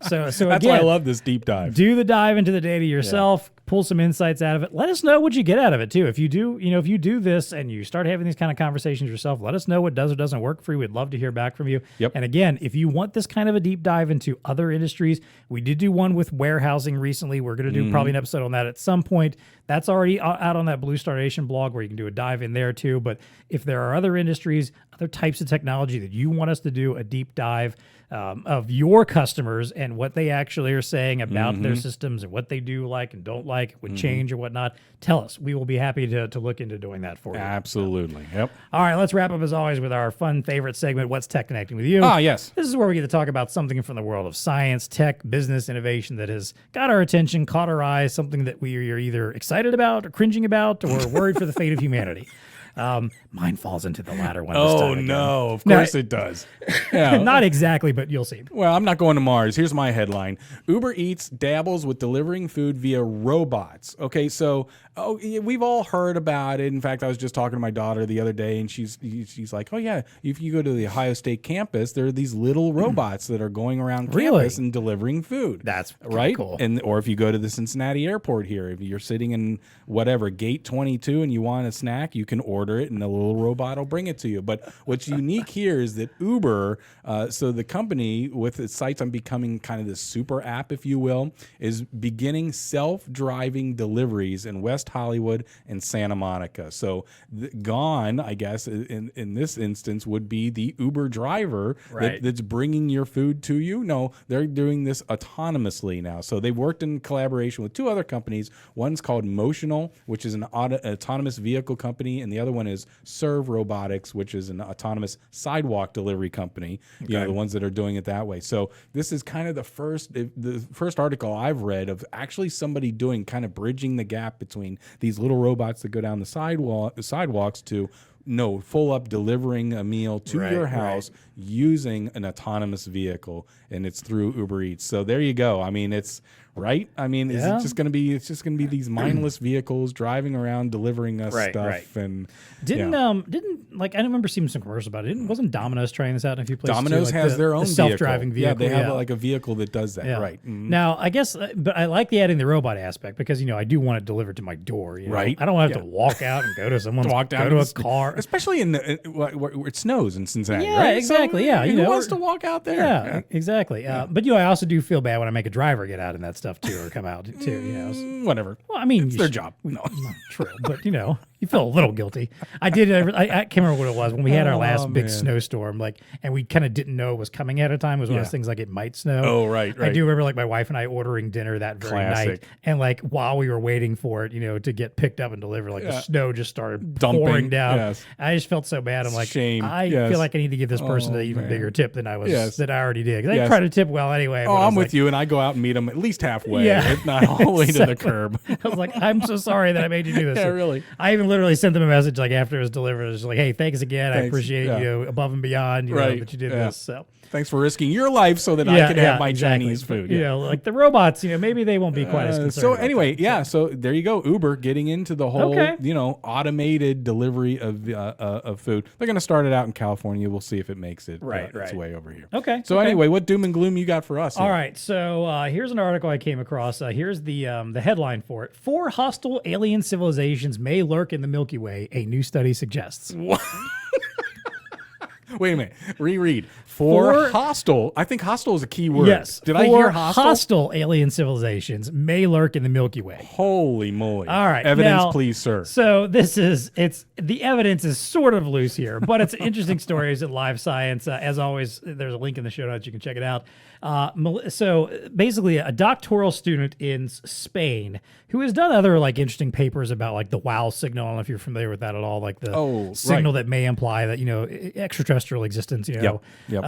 So that's again, why I love this deep dive. Do the dive into the data yourself. Pull some insights out of it. Let us know what you get out of it too. If you do this and you start having these kind of conversations yourself, let us know what does or doesn't work for you. We'd love to hear back from you. Yep. And again, if you want this kind of a deep dive into other industries, we did do one with warehousing recently. We're going to do probably an episode on that at some point. That's already out on that BlueStar Nation blog where you can do a dive in there too. But if there are other industries, other types of technology that you want us to do a deep dive of your customers and what they actually are saying about their systems and what they do like and don't like, would change or whatnot, tell us. We will be happy to look into doing that for you. Absolutely. Yep. All right, let's wrap up as always with our fun favorite segment, What's TEConnecting with You? Ah, yes. This is where we get to talk about something from the world of science, tech, business, innovation that has got our attention, caught our eye, something that we are either excited about or cringing about or worried for the fate of humanity. Mine falls into the latter one. Oh, no. Of course it does. Yeah. Not exactly, but you'll see. Well, I'm not going to Mars. Here's my headline. Uber Eats dabbles with delivering food via robots. Okay, so we've all heard about it. In fact, I was just talking to my daughter the other day, and she's like, oh, yeah, if you go to the Ohio State campus, there are these little robots that are going around campus and delivering food. That's right. Cool. Or if you go to the Cincinnati airport here, if you're sitting in gate 22 and you want a snack, you can order it and the little robot will bring it to you. But what's unique here is that Uber, so the company with its sights on becoming kind of this super app, if you will, is beginning self-driving deliveries in West Hollywood and Santa Monica. So gone, I guess, in this instance would be the Uber driver that's bringing your food to you. No, they're doing this autonomously now. So they've worked in collaboration with two other companies. One's called Motional, which is an autonomous vehicle company, and the other one is Serve Robotics, which is an autonomous sidewalk delivery company. The ones that are doing it that way. So this is kind of the first article I've read of actually somebody doing kind of bridging the gap between these little robots that go down the sidewalks to full up delivering a meal to your house using an autonomous vehicle, and it's through Uber Eats. So there you go. I mean, it's right. I mean, is it just going to be? It's just going to be these mindless vehicles driving around delivering us stuff. And didn't I don't remember seeing some commercials about it. Wasn't Domino's trying this out in a few places? Domino's too? has their own self-driving vehicle. Yeah, they have like a vehicle that does that. Yeah. Right. Mm-hmm. Now, I guess, but I like the adding the robot aspect because I do want it delivered to my door. Right. I don't have to walk out and go to someone's go to a car, especially where it snows in Cincinnati. Yeah, right? exactly. So, who wants to walk out there? Yeah, exactly. But I also do feel bad when I make a driver get out in that stuff too, or come out too. Whatever. Well, I mean, it's their job. No, true, but you feel a little guilty. I can't remember what it was when we had our last big snowstorm, and we kind of didn't know it was coming at a time. It was one of those things like it might snow. Oh, right. I do remember my wife and I ordering dinner that very night, and while we were waiting for it, to get picked up and delivered, the snow just started pouring down. Yes. I just felt so bad. I'm like, shame. I feel like I need to give this person an even bigger tip than I already did. Because I tried to tip well anyway. Oh, I'm with you, and I go out and meet them at least halfway, if not all the way to the curb. I was like, I'm so sorry that I made you do this. Yeah, really. I even literally sent them a message like after it was delivered. It was like, hey, thanks again. I appreciate you above and beyond, you know, that you did this. So thanks for risking your life so that I can have my Chinese food. You know, like the robots, you know, maybe they won't be quite as concerned. So anyway, so there you go. Uber getting into the whole, you know, automated delivery of food. They're going to start it out in California. We'll see if it makes it its way over here. Okay. So anyway, what doom and gloom you got for us here? All right. So here's an article I came across. Here's the headline for it. 4 hostile alien civilizations may lurk in the Milky Way, a new study suggests. What? Wait a minute. Reread. 4 hostile. I think hostile is a key word. Yes. Did I hear hostile? Hostile alien civilizations may lurk in the Milky Way. Holy moly. All right. Evidence, please, sir. So the evidence is sort of loose here, but it's an interesting story. It's at Live Science. As always, there's a link in the show notes. You can check it out. So basically, a doctoral student in Spain who has done other like interesting papers about like the WOW signal. I don't know if you're familiar with that at all. Like the signal that may imply that, you know, extraterrestrial existence. You know. Yep.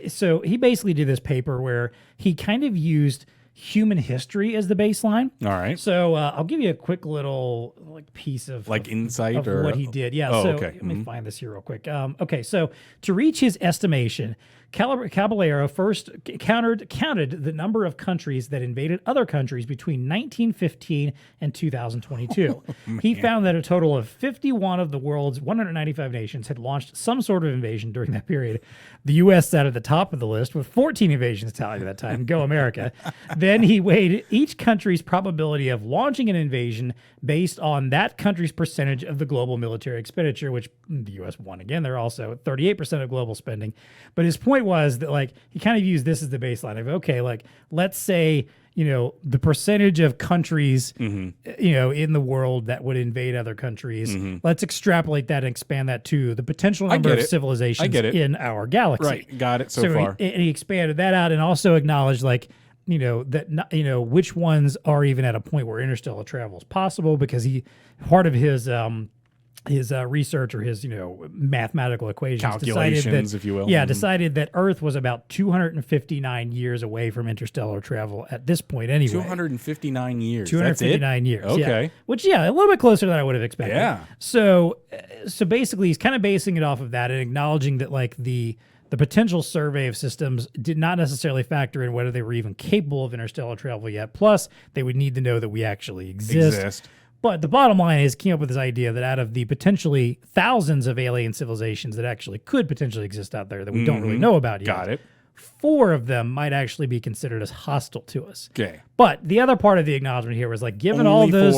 So he basically did this paper where he kind of used human history as the baseline. All right. So I'll give you a quick little like piece of insight of or what he did. Yeah. Okay. Let me find this here real quick. Okay. So to reach his estimation, Caballero first counted the number of countries that invaded other countries between 1915 and 2022. He found that a total of 51 of the world's 195 nations had launched some sort of invasion during that period. The U.S. sat at the top of the list with 14 invasions tallied at that time. Go America. Then he weighed each country's probability of launching an invasion based on that country's percentage of the global military expenditure, which the U.S. won again. They're also 38% of global spending. But his point was that like he kind of used this as the baseline of, okay, like let's say, you know, the percentage of countries, you know, in the world that would invade other countries. Let's extrapolate that and expand that to the potential number of civilizations in our galaxy. Right. Got it so far. He expanded that out and also acknowledged like, you know, that, you know, which ones are even at a point where interstellar travel is possible, because part of his research or his, you know, mathematical equations, calculations, if you will. Yeah, decided that Earth was about 259 years away from interstellar travel at this point anyway. 259 years. 259 years. Okay. Yeah. Which, a little bit closer than I would have expected. Yeah. So basically he's kind of basing it off of that and acknowledging that like the potential survey of systems did not necessarily factor in whether they were even capable of interstellar travel yet. Plus, they would need to know that we actually exist. But the bottom line is came up with this idea that out of the potentially thousands of alien civilizations that actually could potentially exist out there that we don't really know about yet. Got it. 4 of them might actually be considered as hostile to us. Okay. But the other part of the acknowledgement here was like, given all those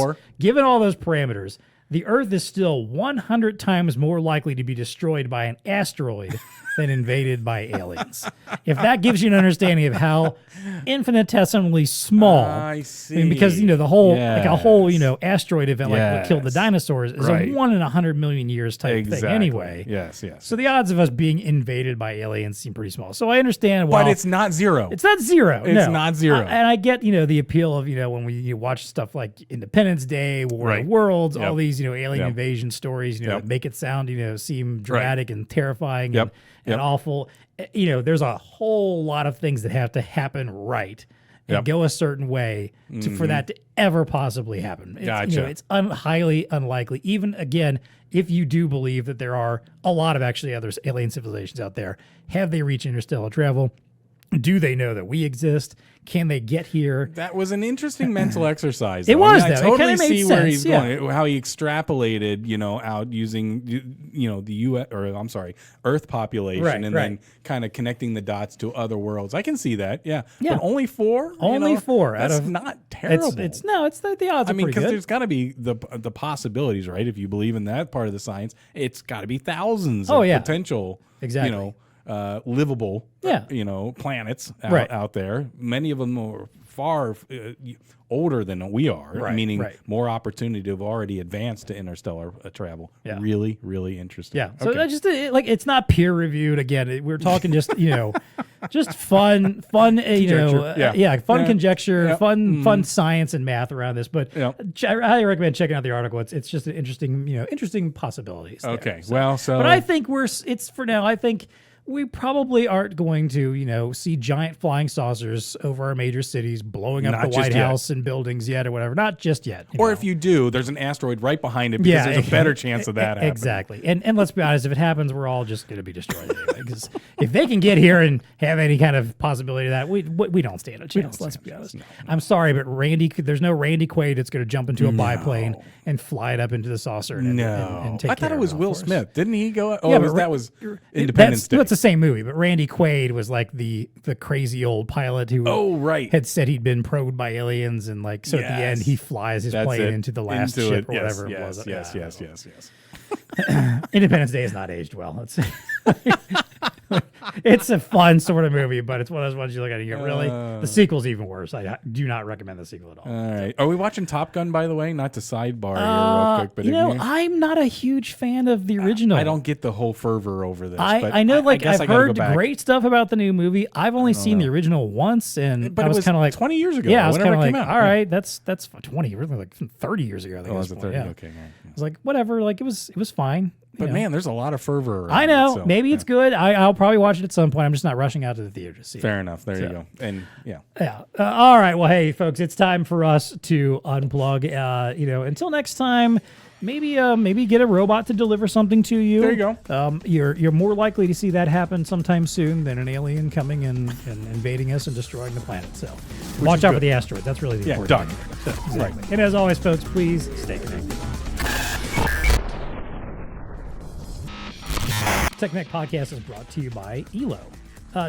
parameters, the Earth is still 100 times more likely to be destroyed by an asteroid than invaded by aliens. If that gives you an understanding of how infinitesimally small, I see. I mean, because, you know, the whole, like a whole, you know, asteroid event like what killed the dinosaurs is a 1 in 100 million years type thing anyway. Yes. So the odds of us being invaded by aliens seem pretty small. So I understand why. But it's not zero. It's not zero. It's not zero. And I get, you know, the appeal of, you know, when you watch stuff like Independence Day, War of the Worlds, all these, you know, alien invasion stories, you know, that make it sound, you know, seem dramatic and terrifying and awful. You know, there's a whole lot of things that have to happen right and go a certain way for that to ever possibly happen. It's, you know, it's highly unlikely. Even, again, if you do believe that there are a lot of actually other alien civilizations out there, have they reached interstellar travel? Do they know that we exist? Can they get here? That was an interesting mental exercise. It was, I totally see where he's sense, going. How he extrapolated, you know, out using, you know, the Earth population, and then kind of connecting the dots to other worlds. I can see that. Yeah. But only 4. Only 4. That's not terrible. It's the odds. I mean, because good. there's got to be the possibilities, right? If you believe in that part of the science, it's got to be thousands of potential. Exactly. You know, livable, you know, planets out there. Many of them are far older than we are, meaning more opportunity to have already advanced to interstellar travel. Really, really interesting. Yeah. So just like it's not peer reviewed. Again, we're talking just, you know, just fun, you know, fun conjecture, fun science and math around this. But I highly recommend checking out the article. It's just an interesting, you know, interesting possibilities. Okay. But I think it's for now. I think we probably aren't going to, see giant flying saucers over our major cities blowing up the White House and buildings yet or whatever. Not just yet. Or if you do, there's an asteroid right behind it because there's a better chance of that happening. Exactly. And let's be honest, if it happens, we're all just going to be destroyed anyway. Because if they can get here and have any kind of possibility of that, we don't stand a chance. Let's be honest. No. I'm sorry, but there's no Randy Quaid that's going to jump into a biplane and fly it up into the saucer and take care of it. I thought it was Will Smith. Didn't he go? Oh, that was Independence Day. That's the same movie, but Randy Quaid was like the crazy old pilot who had said he'd been probed by aliens, and at the end he flies his plane into the last ship or whatever it was. Yes. Independence Day is not aged well. It's a fun sort of movie, but it's one of those ones you look at and you go, really? The sequel's even worse. I do not recommend the sequel at all. All right. Are we watching Top Gun, by the way? Not to sidebar here real quick, but I'm not a huge fan of the original. I don't get the whole fervor over this. I know, I've heard great stuff about the new movie. I've only seen the original once, but I was kind of like 20 years ago. Yeah, I was kind of like, all right, that's 20, really like 30 years ago. I think was it 30? Okay. I was like, whatever. Like it was fine. But man, there's a lot of fervor around I know. Maybe it's good. I'll probably watch it at some point. I'm just not rushing out to the theater to see it. Fair enough. There you go. And all right. Well, hey, folks, it's time for us to unplug. Until next time, maybe get a robot to deliver something to you. There you go. You're more likely to see that happen sometime soon than an alien coming and invading us and destroying the planet. So watch out for the asteroid. That's really the important thing. So, exactly. Right. And as always, folks, please stay connected. TEConnect podcast is brought to you by ELO.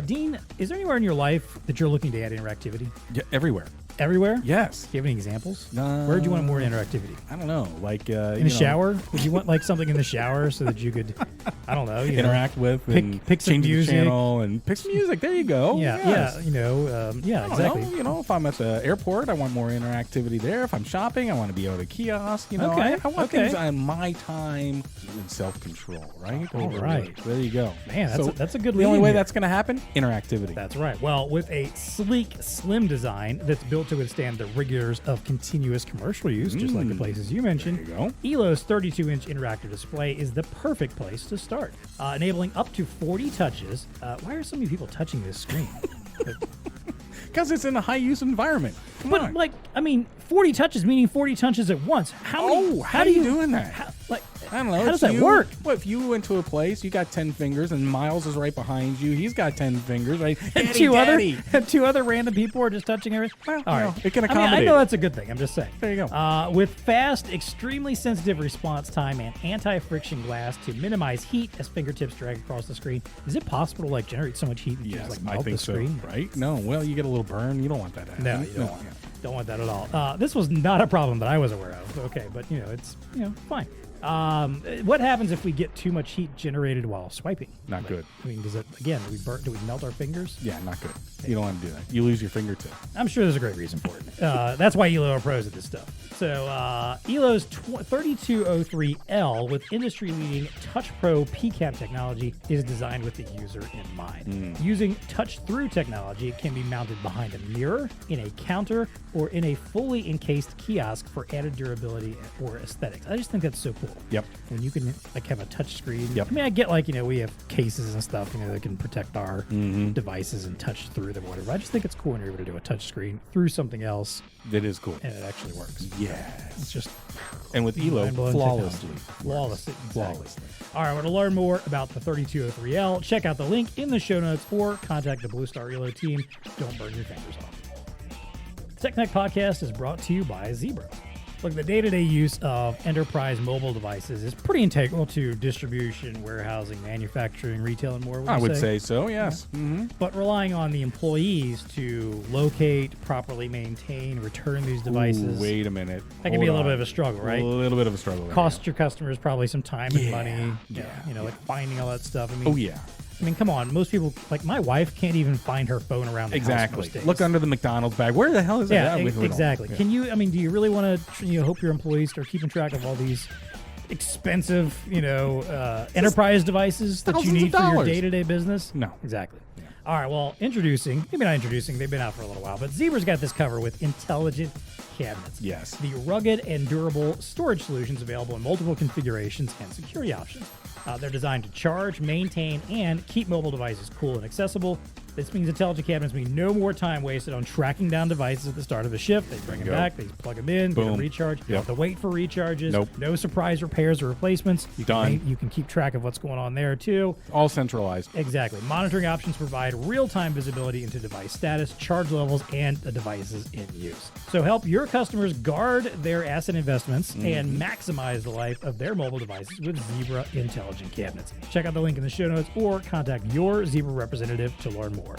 Dean, is there anywhere in your life that you're looking to add interactivity? Yeah, everywhere. Everywhere? Yes. Do you have any examples? Where do you want more interactivity? I don't know. Like in the shower? Would you want something in the shower so that you could, I don't know, interact with and pick some music, the channel and pick some music. There you go. Exactly. If I'm at the airport, I want more interactivity there. If I'm shopping, I want to be able to kiosk. Okay. I want things on my time and self-control. Right. All right. There you go. Man, that's a good. The only way that's going to happen, interactivity. That's right. Well, with a sleek, slim design that's built to withstand the rigors of continuous commercial use, just like the places you mentioned, ELO's 32-inch interactive display is the perfect place to start. Enabling up to 40 touches. Why are so many people touching this screen? Because it's in a high-use environment. Come on. 40 touches meaning 40 touches at once. How are you doing that? I don't know. How does that work? Well, if you went to a place, you got 10 fingers, and Miles is right behind you. He's got 10 fingers, right? And two other random people are just touching everything. Well, all right. It can accommodate. I know that's a good thing. I'm just saying. There you go. With fast, extremely sensitive response time and anti-friction glass to minimize heat as fingertips drag across the screen. Is it possible to generate so much heat that just melt the screen? So, right? No. Well, you get a little burn. You don't want that to happen. No, you don't want that. Don't want that at all. This was not a problem that I was aware of. Okay, but it's fine. What happens if we get too much heat generated while swiping? Not good. Does it again? Do we melt our fingers? Yeah, not good. You don't want to do that. You lose your fingertip. I'm sure there's a great reason for it. That's why ELO are pros at this stuff. So ELO's 3203L with industry-leading Touch Pro PCAP technology is designed with the user in mind. Using touch-through technology, it can be mounted behind a mirror, in a counter, or in a fully encased kiosk for added durability or aesthetics. I just think that's so cool. Yep. When you can have a touch screen. Yep. I get we have cases and stuff that can protect our devices and touch through them or whatever. I just think it's cool when you're able to do a touch screen through something else. It is cool. And it actually works. Yes. It's just and with ELO, flawlessly. Flawlessly. All right, want to learn more about the 3203L? Check out the link in the show notes or contact the BlueStar ELO team. Don't burn your fingers off. The TEConnect podcast is brought to you by Zebra. Look, the day-to-day use of enterprise mobile devices is pretty integral to distribution, warehousing, manufacturing, retail, and more. I would say so, yes. Yeah. Mm-hmm. But relying on the employees to locate, properly maintain, return these devices. Ooh, wait a minute. That can be a little bit of a struggle, right? A little bit of a struggle. Cost your customers probably some time and money. Finding all that stuff. Come on. Most people, like my wife, can't even find her phone around the house most days. Look under the McDonald's bag. Where the hell is that? Exactly. Yeah. Can you? Do you really want to? Hope your employees start keeping track of all these expensive, enterprise devices that you need for your day-to-day business? No. Exactly. Yeah. All right. Well, maybe not introducing. They've been out for a little while, but Zebra's got this covered with intelligent cabinets. Yes. The rugged and durable storage solutions available in multiple configurations and security options. They're designed to charge, maintain, and keep mobile devices cool and accessible. This means intelligent cabinets mean no more time wasted on tracking down devices at the start of a shift. They bring them back, they plug them in, get a recharge. You don't have to wait for recharges. No surprise repairs or replacements. You can keep track of what's going on there, too. All centralized. Exactly. Monitoring options provide real-time visibility into device status, charge levels, and the devices in use. So help your customers guard their asset investments and maximize the life of their mobile devices with Zebra Intelligent Cabinets. Check out the link in the show notes or contact your Zebra representative to learn more.